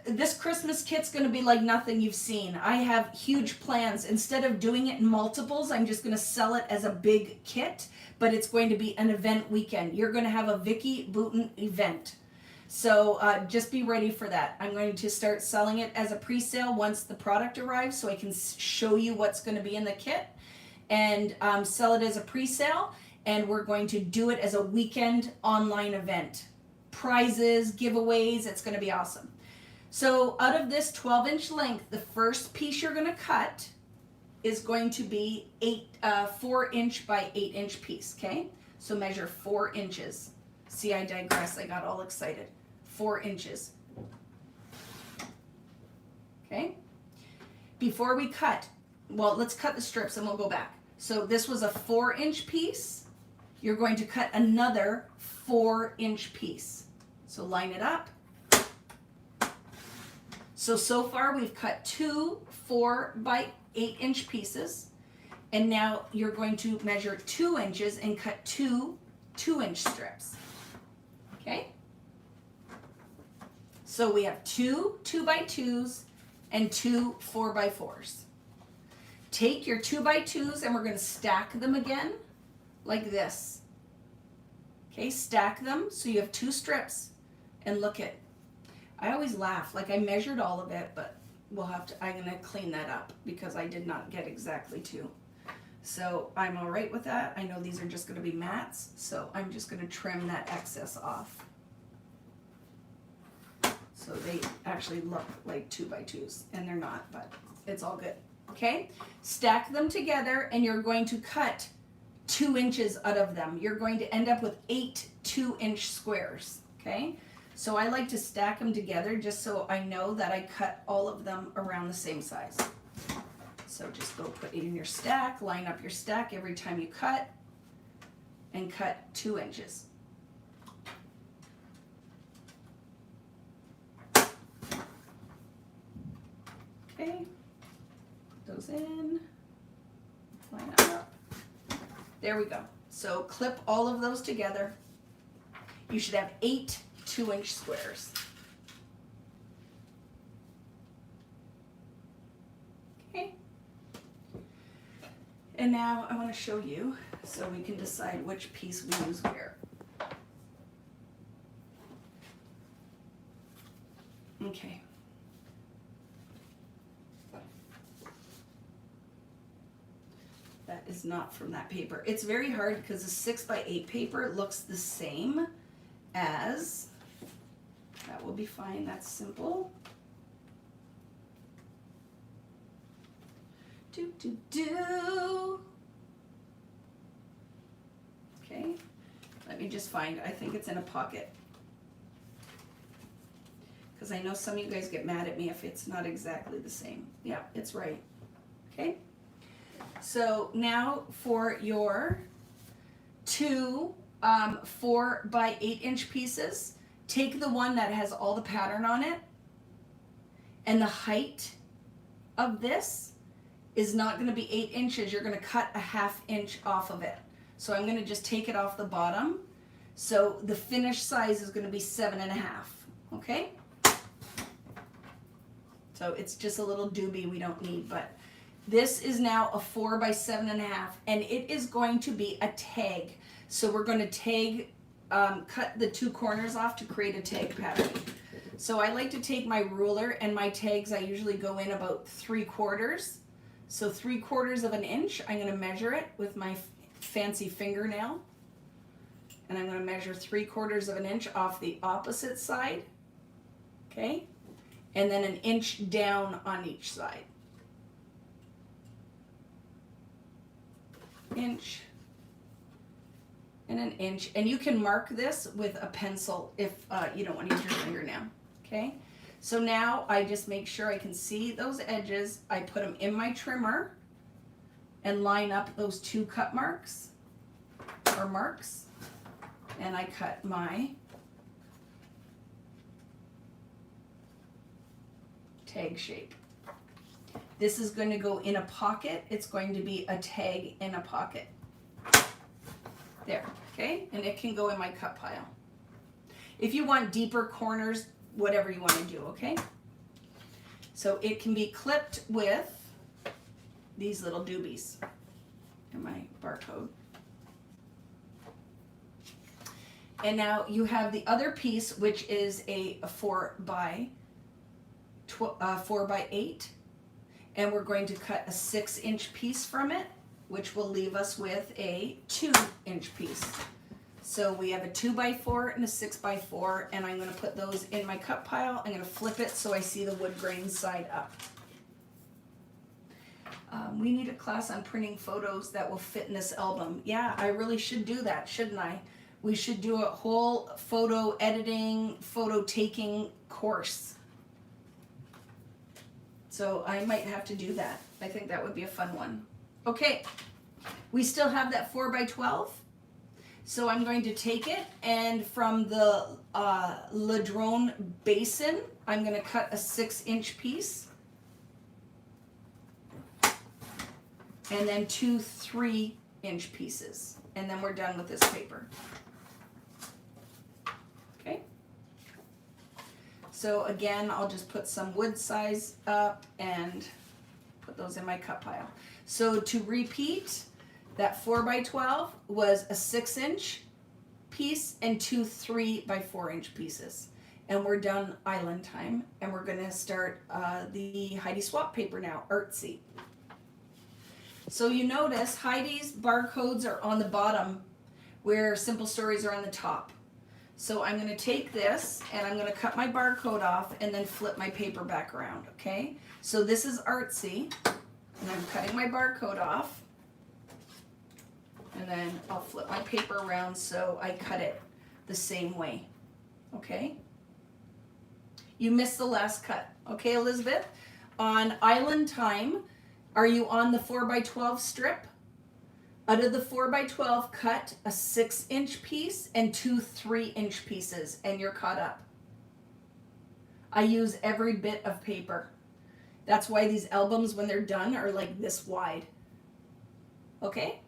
This Christmas kit's going to be like nothing you've seen. I have huge plans. Instead of doing it in multiples, I'm just going to sell it as a big kit, but it's going to be an event weekend. You're going to have a Vicky Booten event. So just be ready for that. I'm going to start selling it as a pre-sale once the product arrives so I can show you what's going to be in the kit and sell it as a pre-sale. And we're going to do it as a weekend online event. Prizes, giveaways, it's going to be awesome. So out of this 12-inch length, the first piece you're going to cut is going to be 4-inch by 8-inch piece, okay? So measure 4 inches. See, I digress. I got all excited. 4 inches. Okay? Before we cut, well, let's cut the strips and we'll go back. So this was a 4-inch piece. You're going to cut another 4-inch piece. So line it up. So far we've cut 2 4 by 8-inch pieces, and now you're going to measure 2 inches and cut 2 2-inch strips. Okay? So we have 2 2x2s and 2 4x4s. Take your 2x2s and we're going to stack them again like this. Okay, stack them so you have 2 strips, and look at, I always laugh, like I measured all of it, but we'll have to, I'm going to clean that up because I did not get exactly 2. So I'm all right with that. I know these are just going to be mats, so I'm just going to trim that excess off. So they actually look like 2x2s, and they're not, but it's all good. Okay? Stack them together, and you're going to cut 2 inches out of them. You're going to end up with 8 2-inch squares. Okay? So I like to stack them together just so I know that I cut all of them around the same size. So just go put it in your stack, line up your stack every time you cut, and cut 2 inches. Okay, put those in, line up. There we go. So clip all of those together. You should have 8 2-inch squares. Okay. And now I want to show you so we can decide which piece we use where. Okay. That is not from that paper. It's very hard because the 6x8 paper looks the same as, that will be fine, that's simple. Okay, let me just find, I think it's in a pocket. Because I know some of you guys get mad at me if it's not exactly the same. Yeah, it's right. Okay, so now for your 2 4 by 8-inch pieces, take the one that has all the pattern on it, and the height of this is not going to be 8 inches. You're going to cut a 1/2 inch off of it. So I'm going to just take it off the bottom. So the finished size is going to be 7.5. Okay? So it's just a little doobie we don't need, but this is now a 4 by 7.5, and it is going to be a tag. So we're going to tag cut the two corners off to create a tag pattern. So I like to take my ruler, and my tags I usually go in about 3/4. So 3/4 of an inch, I'm going to measure it with my fancy fingernail. And I'm going to measure 3/4 of an inch off the opposite side. Okay? And then an inch down on each side. Inch and an inch. And you can mark this with a pencil if you don't want to use your fingernail. Okay? So now I just make sure I can see those edges. I put them in my trimmer and line up those two cut marks or marks. And I cut my tag shape. This is going to go in a pocket. It's going to be a tag in a pocket. There, okay? And it can go in my cut pile. If you want deeper corners, whatever you want to do, okay? So it can be clipped with these little doobies and my barcode. And now you have the other piece, which is a 4x8, and we're going to cut a 6-inch piece from it, which will leave us with a 2-inch piece. So we have a 2x4 and a 6x4, and I'm going to put those in my cut pile. I'm going to flip it so I see the wood grain side up. We need a class on printing photos that will fit in this album. Yeah, I really should do that, shouldn't I? We should do a whole photo editing, photo taking course. So I might have to do that. I think that would be a fun one. Okay, we still have that 4x12. So I'm going to take it, and from the Ladrone basin, I'm going to cut a 6-inch piece. And then 2 3-inch pieces. And then we're done with this paper. Okay. So again, I'll just put some wood size up and put those in my cut pile. So to repeat, that 4x12 was a 6-inch piece and 2 3x4-inch pieces. And we're done island time. And we're going to start the Heidi swap paper now, artsy. So you notice Heidi's barcodes are on the bottom where Simple Stories are on the top. So I'm going to take this and I'm going to cut my barcode off and then flip my paper back around, okay? So this is artsy, and I'm cutting my barcode off, and then I'll flip my paper around so I cut it the same way, okay? You missed the last cut, okay, Elizabeth? On Island Time, are you on the 4x12 strip? Out of the 4x12, cut a 6-inch piece and 2 3-inch pieces, and you're caught up. I use every bit of paper. That's why these albums, when they're done, are like this wide. Okay?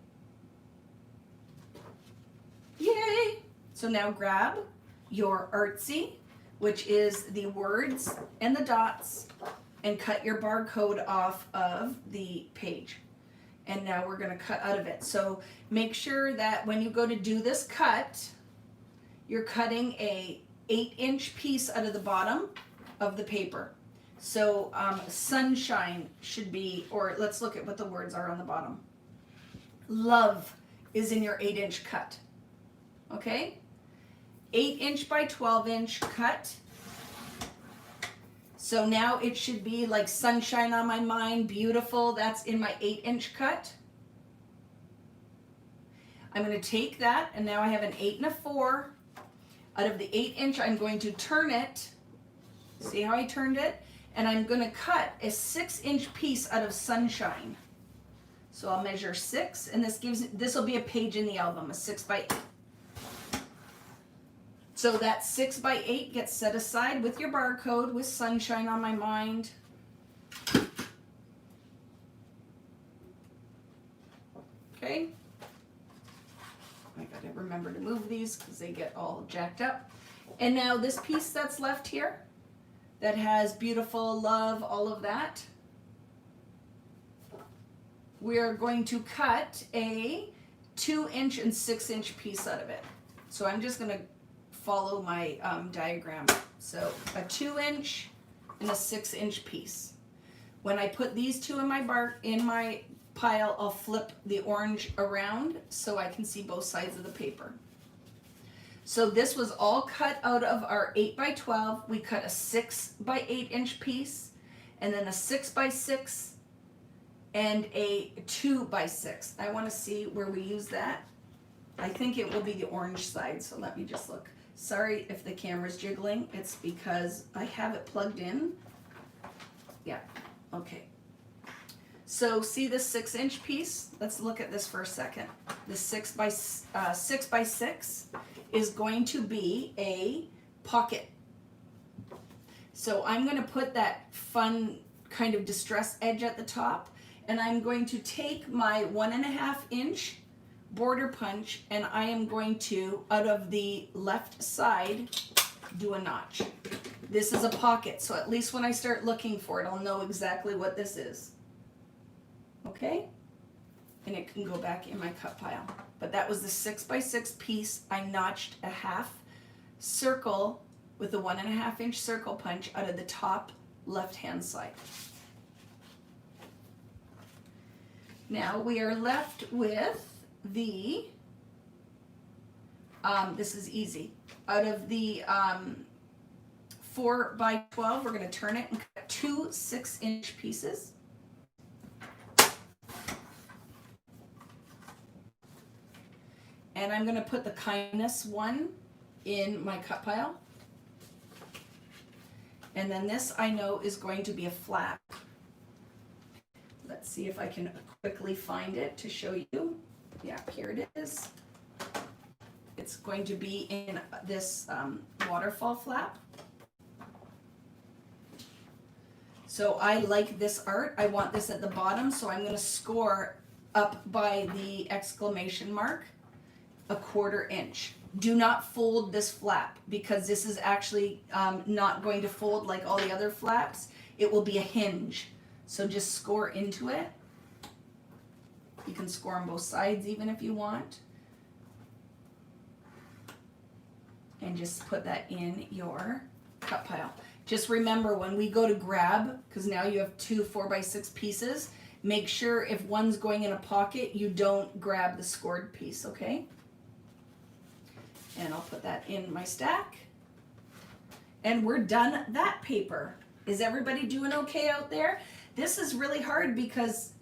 Yay! So now grab your artsy, which is the words and the dots, and cut your barcode off of the page. And now we're going to cut out of it. So make sure that when you go to do this cut, you're cutting a 8-inch piece out of the bottom of the paper. So sunshine should be, or let's look at what the words are on the bottom. Love is in your 8-inch cut. Okay? 8-inch by 12-inch cut. So now it should be like sunshine on my mind, beautiful. That's in my 8-inch cut. I'm going to take that, and now I have an 8 and a 4. Out of the 8-inch, I'm going to turn it. See how I turned it? And I'm going to cut a 6-inch piece out of sunshine. So I'll measure 6, and this will be a page in the album, a 6x8. So that 6x8 gets set aside with your barcode with sunshine on my mind. Okay. I gotta remember to move these because they get all jacked up. And now this piece that's left here that has beautiful love, all of that, we are going to cut a 2-inch and 6-inch piece out of it. So I'm just gonna follow my diagram. So a 2-inch and a 6-inch piece. When I put these two in my pile, I'll flip the orange around so I can see both sides of the paper. So this was all cut out of our 8x12. We cut a 6x8-inch piece, and then a 6x6, and a 2x6. I want to see where we use that. I think it will be the orange side, so let me just look. Sorry if the camera's jiggling. It's because I have it plugged in. Yeah, okay. So see this 6-inch piece? Let's look at this for a second. The 6x6 is going to be a pocket. So I'm going to put that fun kind of distress edge at the top, and I'm going to take my 1.5-inch border punch, and I am going to, out of the left side, do a notch. This is a pocket, so at least when I start looking for it, I'll know exactly what this is. Okay? And it can go back in my cut pile. But that was the 6x6 piece. I notched a half circle with a 1.5-inch circle punch out of the top left-hand side. Now we are left with the, this is easy. Out of the 4x12, we're going to turn it and cut 2 6-inch pieces. And I'm going to put the kindness one in my cut pile. And then this I know is going to be a flap. Let's see if I can quickly find it to show you. Yeah, here it is. It's going to be in this waterfall flap. So I like this art. I want this at the bottom, so I'm going to score up by the exclamation mark a 1/4 inch. Do not fold this flap because this is actually not going to fold like all the other flaps. It will be a hinge. So just score into it. You can score on both sides even if you want. And just put that in your cut pile. Just remember when we go to grab, because now you have 2 4x6 pieces, make sure if one's going in a pocket, you don't grab the scored piece, okay? And I'll put that in my stack. And we're done that paper. Is everybody doing okay out there? This is really hard because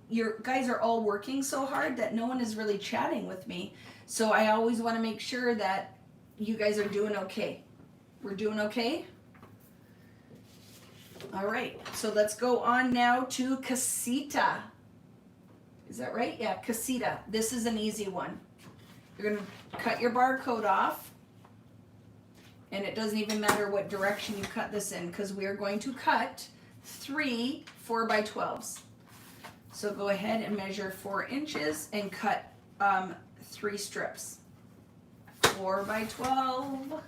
your guys are all working so hard that no one is really chatting with me. So I always want to make sure that you guys are doing okay. We're doing okay? All right, so let's go on now to casita. Is that right? Yeah, casita. This is an easy one. You're going to cut your barcode off, and it doesn't even matter what direction you cut this in because we are going to cut 3 4x12s. So go ahead and measure 4 inches and cut 3 strips. 4x12,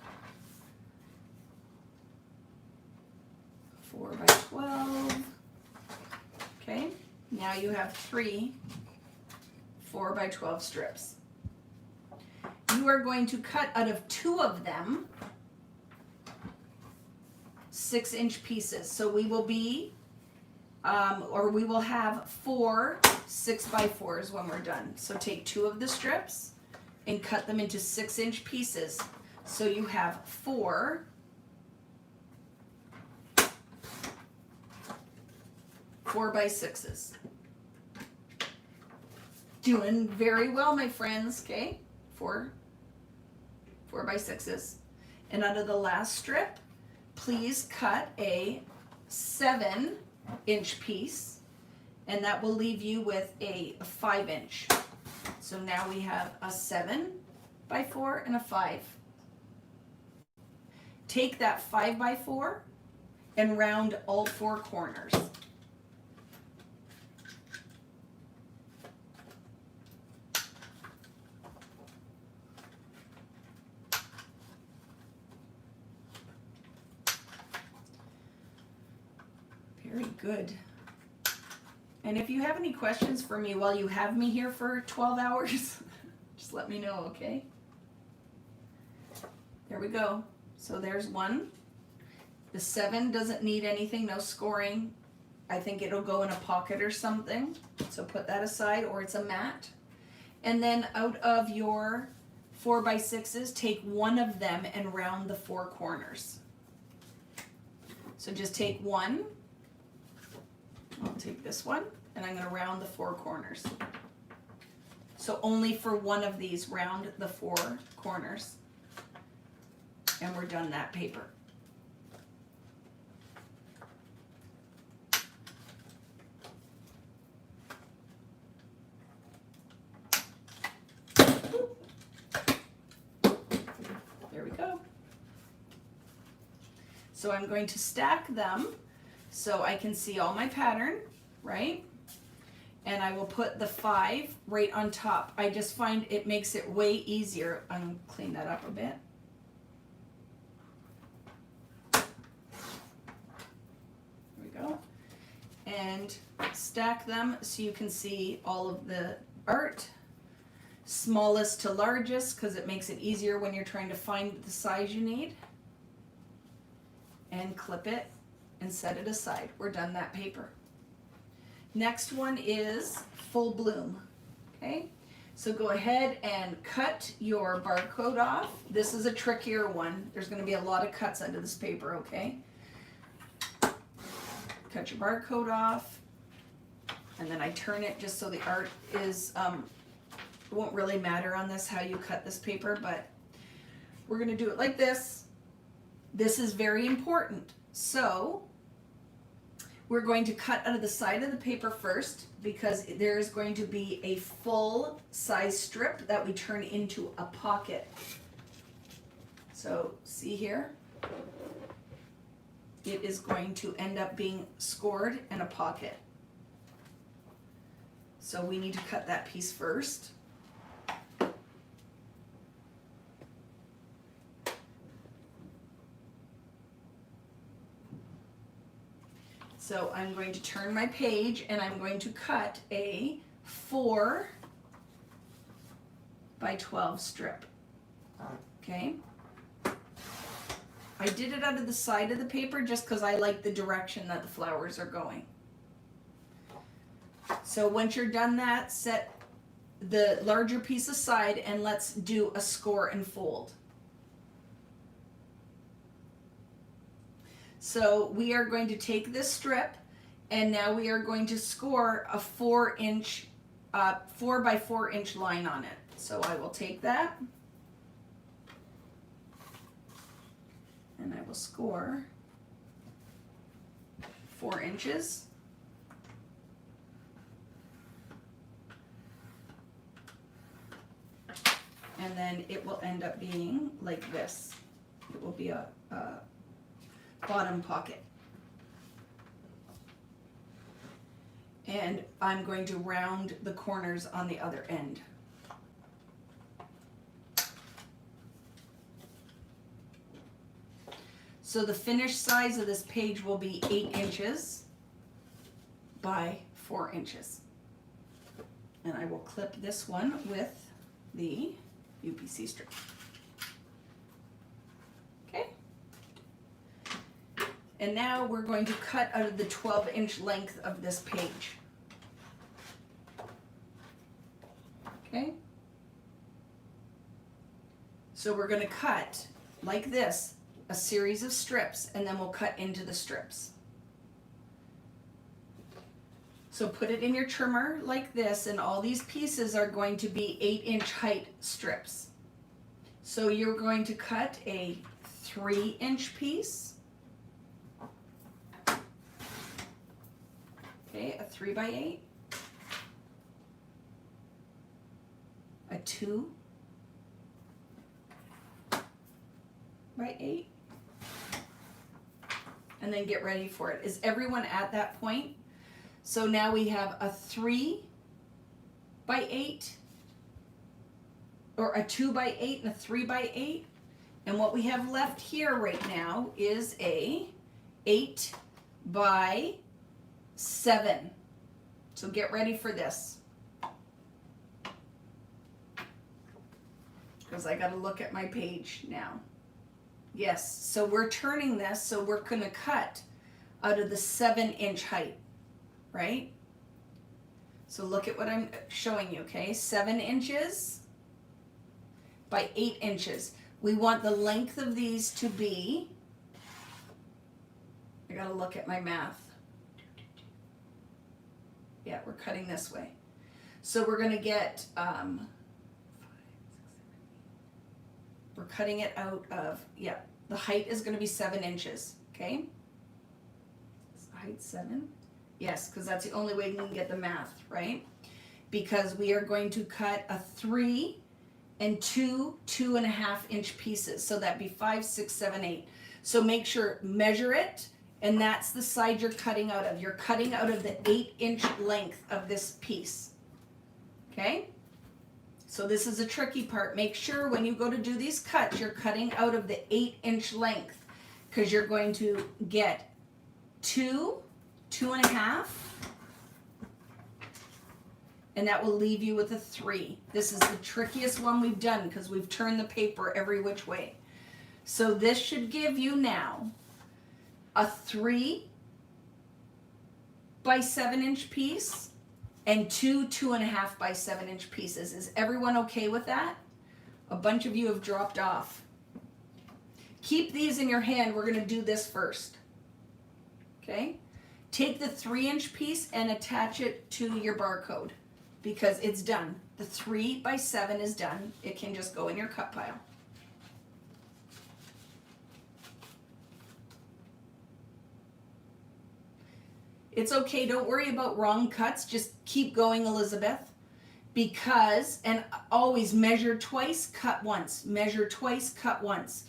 4x12. Okay, now you have 3 4x12 strips. You are going to cut out of 2 of them 6-inch pieces. So we will be, we will have 4 6x4s when we're done. So take 2 of the strips and cut them into 6-inch pieces. So you have 4 4x6s. Doing very well, my friends. Okay, 4 4x6s. And out of the last strip, please cut a 7-inch piece, and that will leave you with a 5-inch. So now we have a 7x4 and a 5. Take that 5x4 and round all 4 corners. Very good. And if you have any questions for me while you have me here for 12 hours, just let me know, okay? There we go. So there's one. The 7 doesn't need anything, no scoring. I think it'll go in a pocket or something. So put that aside, or it's a mat. And then out of your 4x6s, take one of them and round the 4 corners. So just take one. I'll take this one, and I'm going to round the 4 corners. So only for one of these, round the 4 corners. And we're done that paper. There we go. So I'm going to stack them so I can see all my pattern, right? And I will put the 5 right on top. I just find it makes it way easier. I'm going to clean that up a bit. There we go. And stack them so you can see all of the art. Smallest to largest, because it makes it easier when you're trying to find the size you need. And clip it and set it aside. We're done that paper. Next one is full bloom. Okay, so go ahead and cut your barcode off. This is a trickier one. There's going to be a lot of cuts under this paper, okay? Cut your barcode off, and then I turn it just so the art is, it won't really matter on this how you cut this paper, but we're going to do it like this. This is very important. So we're going to cut out of the side of the paper first, because there's going to be a full size strip that we turn into a pocket. So see here, it is going to end up being scored in a pocket. So we need to cut that piece first. So I'm going to turn my page and I'm going to cut a 4 by 12 strip. Okay. I did it out of the side of the paper just because I like the direction that the flowers are going. So once you're done that, set the larger piece aside and let's do a score and fold. So we are going to take this strip and now we are going to score a 4 by 4 inch line on it. So I will take that and I will score 4 inches. And then it will end up being like this. It will be a bottom pocket. And I'm going to round the corners on the other end. So the finished size of this page will be 8 inches by 4 inches. And I will clip this one with the UPC strip. Okay. And now we're going to cut out of the 12-inch length of this page. Okay. So we're going to cut like this, a series of strips, and then we'll cut into the strips. So put it in your trimmer like this, and all these pieces are going to be 8-inch height strips. So you're going to cut a 3-inch piece. Okay, a 3 by 8. A 2 by 8. And then get ready for it. Is everyone at that point? So now we have a 3 by 8, or a 2 by 8 and a 3 by 8. And what we have left here right now is a 8 by 7. So get ready for this, because I got to look at my page now. Yes, so we're turning this, so we're gonna cut out of the 7-inch height, right? So look at what I'm showing you, okay? 7 inches by 8 inches. We want the length of these to be, I gotta look at my math. Yeah, we're cutting this way. So we're gonna get, we're cutting it out of, yeah, the height is gonna be 7 inches, okay? Is the height 7? Yes, because that's the only way we can get the math, right? Because we are going to cut a 3 and 2 2.5-inch pieces. So that'd be 5, 6, 7, 8. So make sure, measure it, and that's the side you're cutting out of. You're cutting out of the 8-inch length of this piece, okay? So this is a tricky part. Make sure when you go to do these cuts, you're cutting out of the 8-inch length, because you're going to get 2, 2.5, and that will leave you with a 3. This is the trickiest one we've done because we've turned the paper every which way. So this should give you now a 3 by 7-inch piece and 2 2.5 by 7-inch pieces. Is everyone okay with that? A bunch of you have dropped off. Keep these in your hand. We're going to do this first. Okay? Take the 3-inch piece and attach it to your barcode because it's done. The 3 by 7 is done. It can just go in your cut pile. It's okay, don't worry about wrong cuts, just keep going, Elizabeth. Because, and always measure twice, cut once. Measure twice, cut once.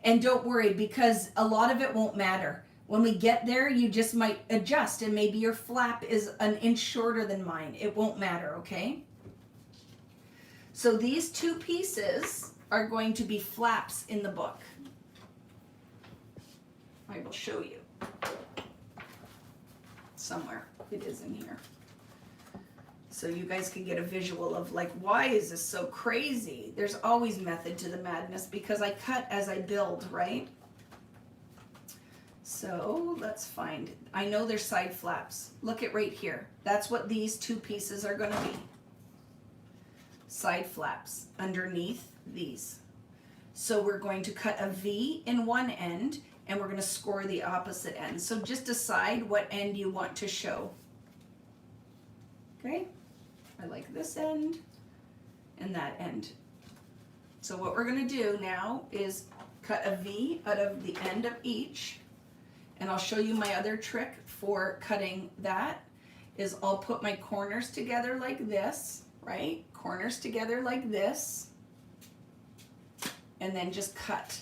And don't worry, because a lot of it won't matter. When we get there, you just might adjust, and maybe your flap is an inch shorter than mine. It won't matter, okay? So these 2 pieces are going to be flaps in the book. I will show you. Somewhere it is in here, so you guys can get a visual of like, why is this so crazy? There's always method to the madness because I cut as I build, right? So let's find, I know there's side flaps. Look at right here. That's what these 2 pieces are going to be. Side flaps underneath these. So we're going to cut a V in one end and we're going to score the opposite end. So just decide what end you want to show. Okay? I like this end and that end. So what we're going to do now is cut a V out of the end of each. And I'll show you my other trick for cutting that is I'll put my corners together like this, right? Corners together like this. And then just cut.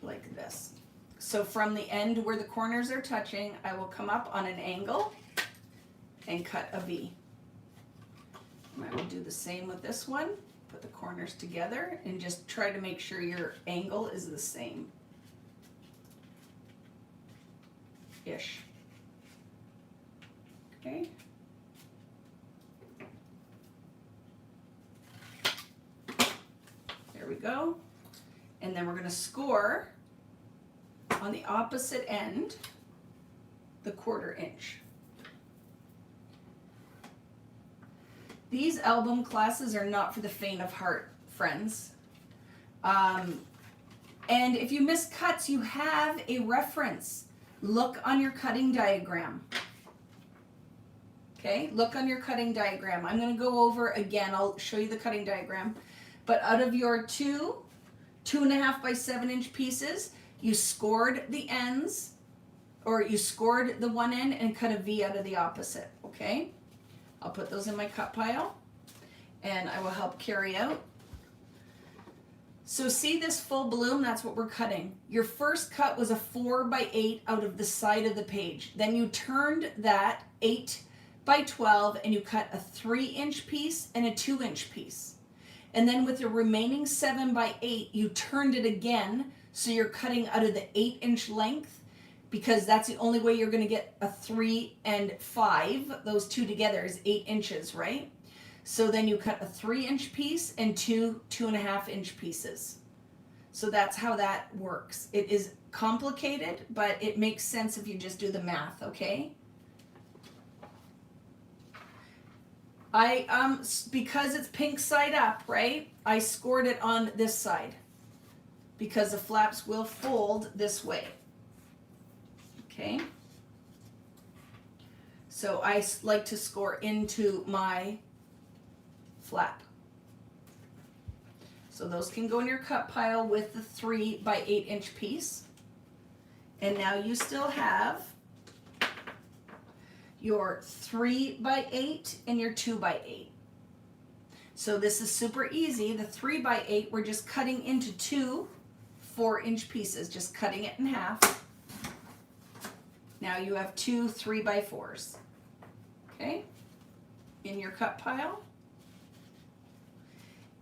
Like this. So from the end where the corners are touching, I will come up on an angle and cut a V. And I will do the same with this one. Put the corners together and just try to make sure your angle is the same. Ish. Okay. There we go. And then we're going to score on the opposite end the 1/4 inch. These album classes are not for the faint of heart, friends. And if you miss cuts, you have a reference. Look on your cutting diagram. Okay, look on your cutting diagram. I'm going to go over again. I'll show you the cutting diagram. But out of your 2 2.5 by 7-inch pieces, you scored the ends, or you scored the one end and cut a V out of the opposite, okay? I'll put those in my cut pile, and I will help carry out. So see this full bloom? That's what we're cutting. Your first cut was a 4 by 8 out of the side of the page. Then you turned that 8 by 12, and you cut a 3-inch piece and a 2-inch piece. And then with the remaining 7 by 8, you turned it again, so you're cutting out of the 8-inch length, because that's the only way you're going to get a 3 and 5. Those two together is 8 inches, right? So then you cut a 3-inch piece and two 2.5-inch pieces. So that's how that works. It is complicated, but it makes sense if you just do the math, okay? Because it's pink side up, right? I scored it on this side because the flaps will fold this way. Okay? So I like to score into my flap. So those can go in your cut pile with the 3 by 8-inch piece. And now you still have your 3 by 8 and your 2 by 8. So this is super easy. The 3 by 8, we're just cutting into 2 4-inch pieces, just cutting it in half. Now you have 2 3 by 4s. Okay? In your cut pile.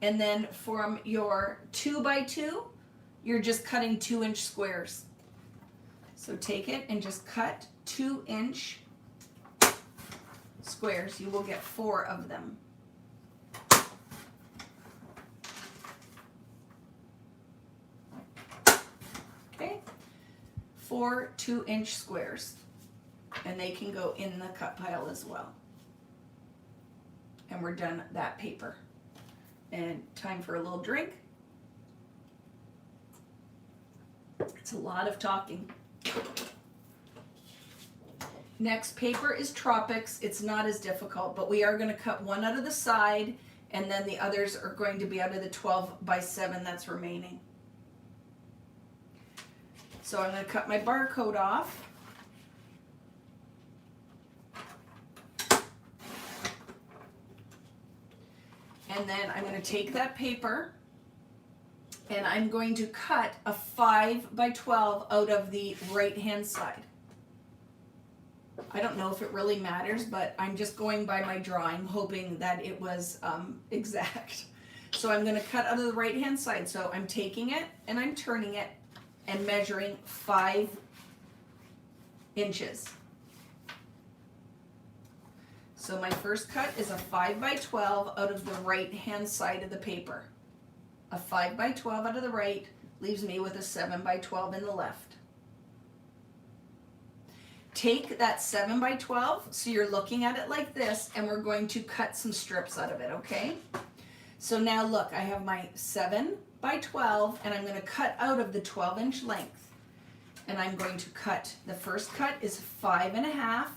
And then from your 2 by 2, you're just cutting 2-inch squares. So take it and just cut 2-inch squares. You will get 4 of them. Okay? 4 2-inch squares. And they can go in the cut pile as well. And we're done that paper. And time for a little drink. It's a lot of talking. Next paper is Tropics. It's not as difficult, but we are going to cut one out of the side, and then the others are going to be out of the 12 by 7 that's remaining. So I'm going to cut my barcode off. And then I'm going to take that paper and I'm going to cut a 5 by 12 out of the right hand side. I don't know if it really matters, but I'm just going by my drawing, hoping that it was exact. So I'm going to cut out of the right hand side. So I'm taking it and I'm turning it and measuring 5 inches. So my first cut is a 5 by 12 out of the right hand side of the paper. A 5 by 12 out of the right leaves me with a 7 by 12 in the left. Take that 7 by 12, so you're looking at it like this, and we're going to cut some strips out of it, okay? So now look, I have my 7 by 12, and I'm going to cut out of the 12-inch length. And I'm going to cut, the first cut is 5.5.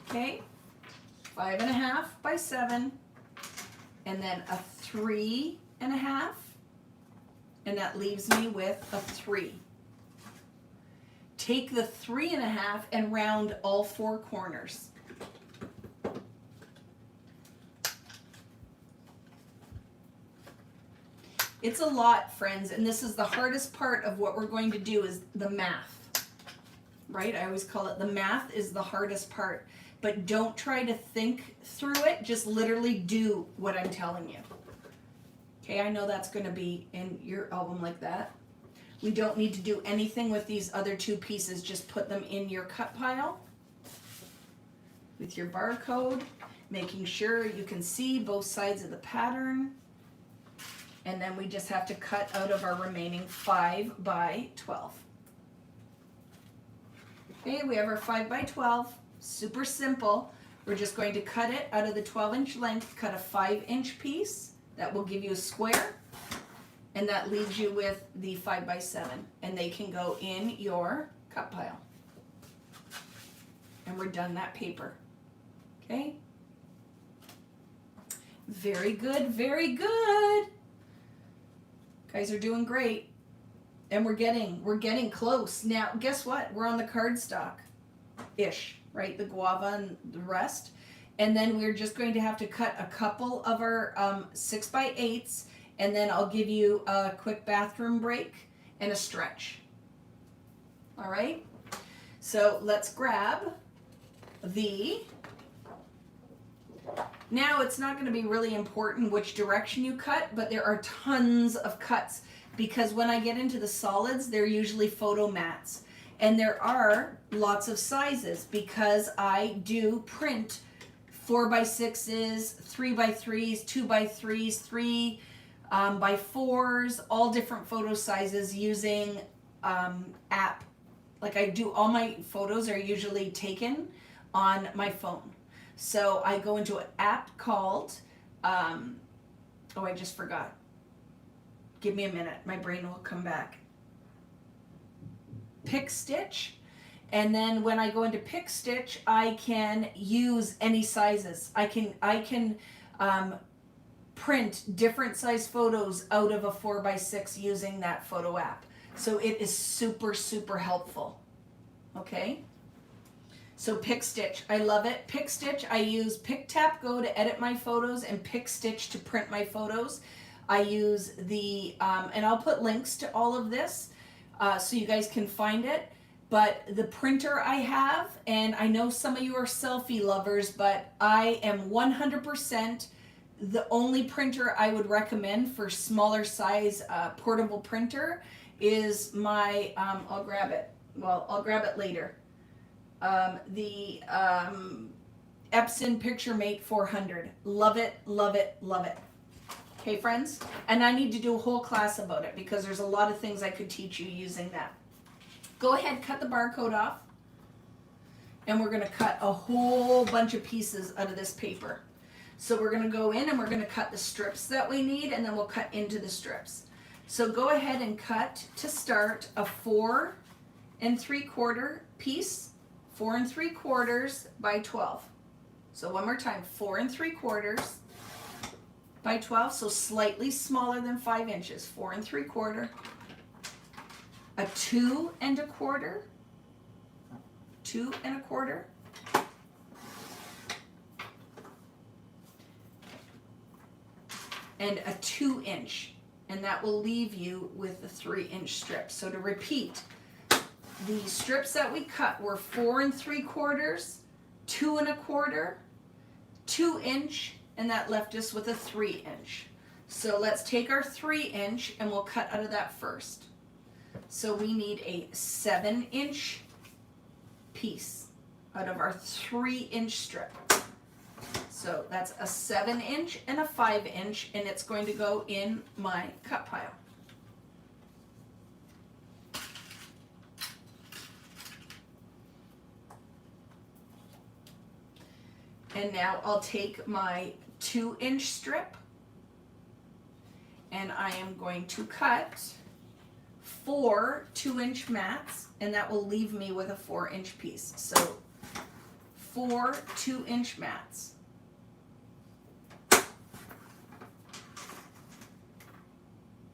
Okay, 5.5 by 7, and then a 3.5, and that leaves me with a 3. Take the 3.5 and round all 4 corners. It's a lot, friends, and this is the hardest part of what we're going to do is the math, right? I always call it the math is the hardest part. But don't try to think through it. Just literally do what I'm telling you. Okay, I know that's going to be in your album like that. We don't need to do anything with these other 2 pieces. Just put them in your cut pile with your barcode, making sure you can see both sides of the pattern. And then we just have to cut out of our remaining 5 by 12. Okay, we have our 5 by 12. Super simple. We're just going to cut it out of the 12-inch length, cut a 5-inch piece. That will give you a square. And that leaves you with the 5 by 7. And they can go in your cut pile. And we're done that paper. Okay? Very good, very good. Guys are doing great. And we're getting close. Now, guess what? We're on the cardstock-ish. Right, the guava and the rest. And then we're just going to have to cut a couple of our 6 by 8s, and then I'll give you a quick bathroom break and a stretch. All right, so let's grab the, now it's not going to be really important which direction you cut, but there are tons of cuts because when I get into the solids, they're usually photo mats. And there are lots of sizes because I do print 4x6s, 3x3s, 2x3s, 3x4s, all different photo sizes using app. Like I do, all my photos are usually taken on my phone. So I go into an app called, oh, I just forgot. Give me a minute, my brain will come back. Pick Stitch. And then when I go into Pick Stitch, I can use any sizes. I can print different size photos out of a 4x6 using that photo app. So it is super, super helpful. Okay? So Pick Stitch, I love it. Pick Stitch, I use Pick Tap Go to edit my photos and Pick Stitch to print my photos. I use the, and I'll put links to all of this so you guys can find it. But the printer I have, and I know some of you are selfie lovers, but I am 100% the only printer I would recommend for smaller size portable printer is my, I'll grab it. Well, I'll grab it later. The Epson PictureMate 400. Love it, love it, love it. Okay, friends? And I need to do a whole class about it because there's a lot of things I could teach you using that. Go ahead, cut the barcode off. And we're going to cut a whole bunch of pieces out of this paper. So we're going to go in and we're going to cut the strips that we need, and then we'll cut into the strips. So go ahead and cut, to start, a 4 3/4 piece, 4 3/4 by 12. So one more time, 4 3/4 by 12, so slightly smaller than 5 inches, 4 3/4, a 2 1/4, 2 1/4, and a 2 inch, and that will leave you with a 3 inch strip. So to repeat, the strips that we cut were 4 3/4, 2 1/4, 2 inch, and that left us with a 3 inch. So let's take our 3 inch and we'll cut out of that first. So we need a 7 inch piece out of our 3 inch strip. So that's a 7 inch and a 5 inch, and it's going to go in my cut pile. And now I'll take my 2 inch strip and I am going to cut 4 2 inch mats, and that will leave me with a 4 inch piece. So 4 2 inch mats.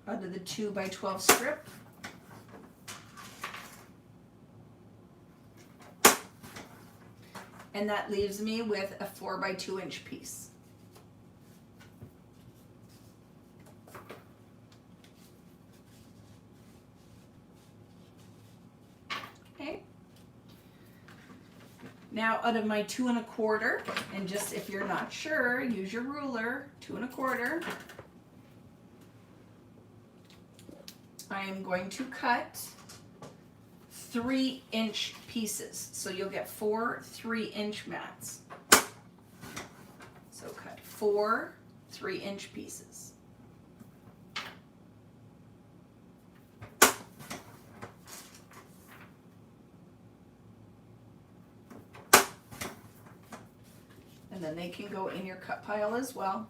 Out of the 2 by 12 strip. And that leaves me with a 4 by 2 inch piece. Okay. Now out of my 2 1/4, and just if you're not sure, use your ruler, 2 1/4. I am going to cut 3 inch pieces. So you'll get 4 3 inch mats. So cut 4 3 inch pieces. And then they can go in your cut pile as well.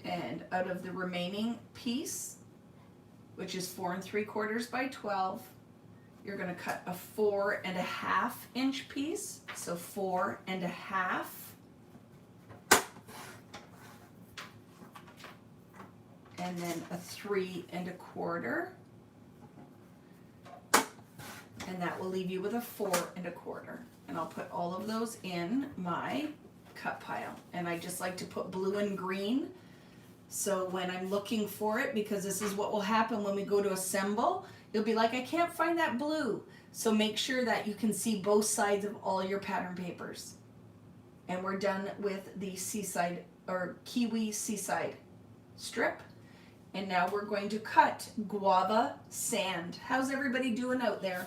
And out of the remaining piece, which is 4 3/4 by 12, you're going to cut a 4 1/2 inch piece. So 4 1/2. And then a 3 1/4. And that will leave you with a 4 1/4. And I'll put all of those in my cut pile. And I just like to put blue and green. So when I'm looking for it, because this is what will happen when we go to assemble, you'll be like, I can't find that blue. So make sure that you can see both sides of all your pattern papers. And we're done with the seaside or kiwi seaside strip. And now we're going to cut guava sand. How's everybody doing out there?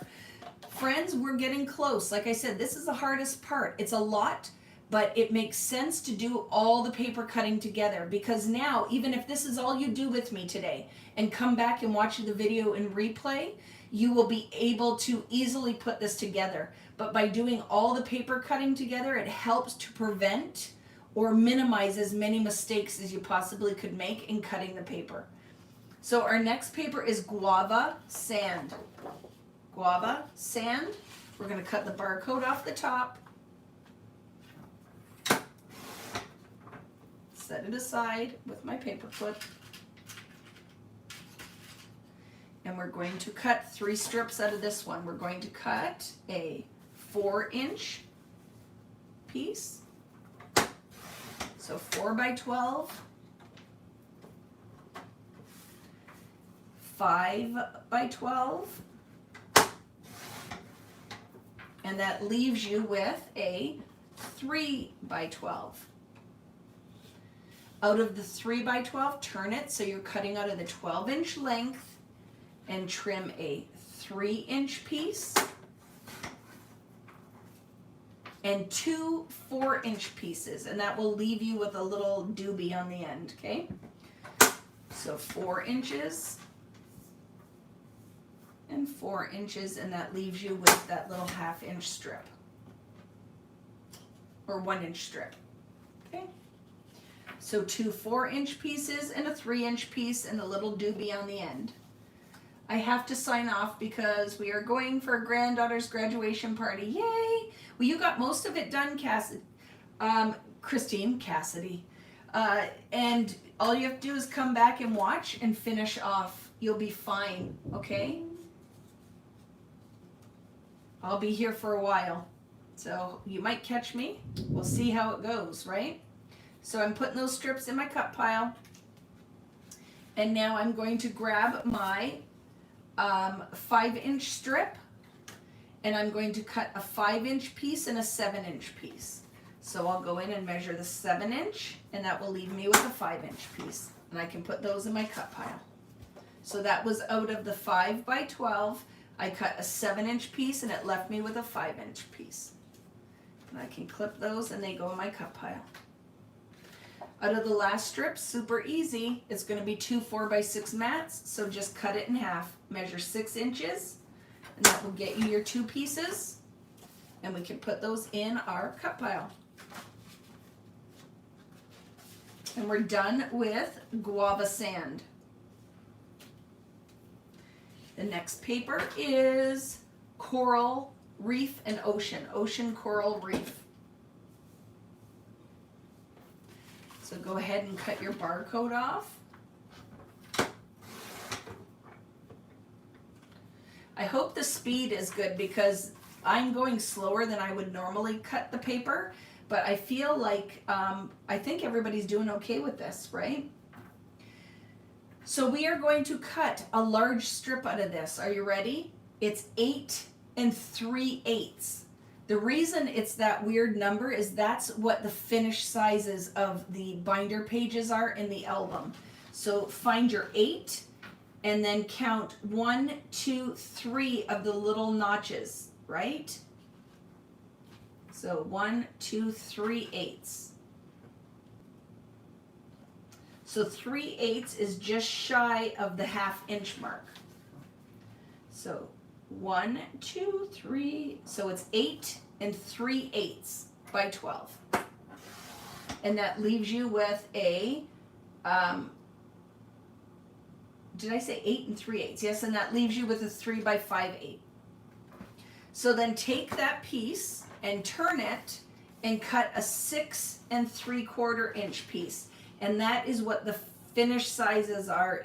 Friends, we're getting close. Like I said, this is the hardest part. It's a lot, but it makes sense to do all the paper cutting together, because now, even if this is all you do with me today and come back and watch the video in replay, you will be able to easily put this together. But by doing all the paper cutting together, it helps to prevent or minimize as many mistakes as you possibly could make in cutting the paper. So our next paper is guava sand. Guava sand. We're going to cut the barcode off the top. Set it aside with my paper clip. And we're going to cut 3 strips out of this one. We're going to cut a 4-inch piece. So 4 by 12. 5 by 12. And that leaves you with a 3 by 12. Out of the 3 by 12, turn it so you're cutting out of the 12-inch length and trim a 3-inch piece and 2 4-inch pieces, and that will leave you with a little doobie on the end, okay? So 4 inches and 4 inches, and that leaves you with that little 1/2-inch strip or 1-inch strip, okay? So 2 4-inch pieces and a 3-inch piece and a little doobie on the end. I have to sign off because we are going for a granddaughter's graduation party. Yay! Well, you got most of it done, Christine Cassidy. And all you have to do is come back and watch and finish off. You'll be fine, okay? I'll be here for a while. So you might catch me. We'll see how it goes, right? So I'm putting those strips in my cut pile. And now I'm going to grab my 5-inch strip, and I'm going to cut a 5-inch piece and a 7-inch piece. So I'll go in and measure the 7-inch, and that will leave me with a 5-inch piece. And I can put those in my cut pile. So that was out of the 5 by 12. I cut a 7-inch piece, and it left me with a 5-inch piece. And I can clip those, and they go in my cut pile. Out of the last strip, super easy. It's going to be 2 4 by 6 mats, so just cut it in half. Measure 6 inches, and that will get you your 2 pieces, and we can put those in our cut pile. And we're done with guava sand. The next paper is coral reef and ocean coral reef. So go ahead and cut your barcode off. I hope the speed is good because I'm going slower than I would normally cut the paper, but I feel like I think everybody's doing okay with this, right? So we are going to cut a large strip out of this. Are you ready? It's 8 3/8. The reason it's that weird number is that's what the finished sizes of the binder pages are in the album. So find your 8 and then count 1, 2, 3 of the little notches, right? So 1, 2, 3/8. So 3/8 is just shy of the 1/2-inch mark. So 1, 2, 3, so it's 8 3/8 by 12. And that leaves you with a, did I say 8 3/8? Yes, and that leaves you with a 3 by 5/8. So then take that piece and turn it and cut a 6 3/4 inch piece. And that is what the finished sizes are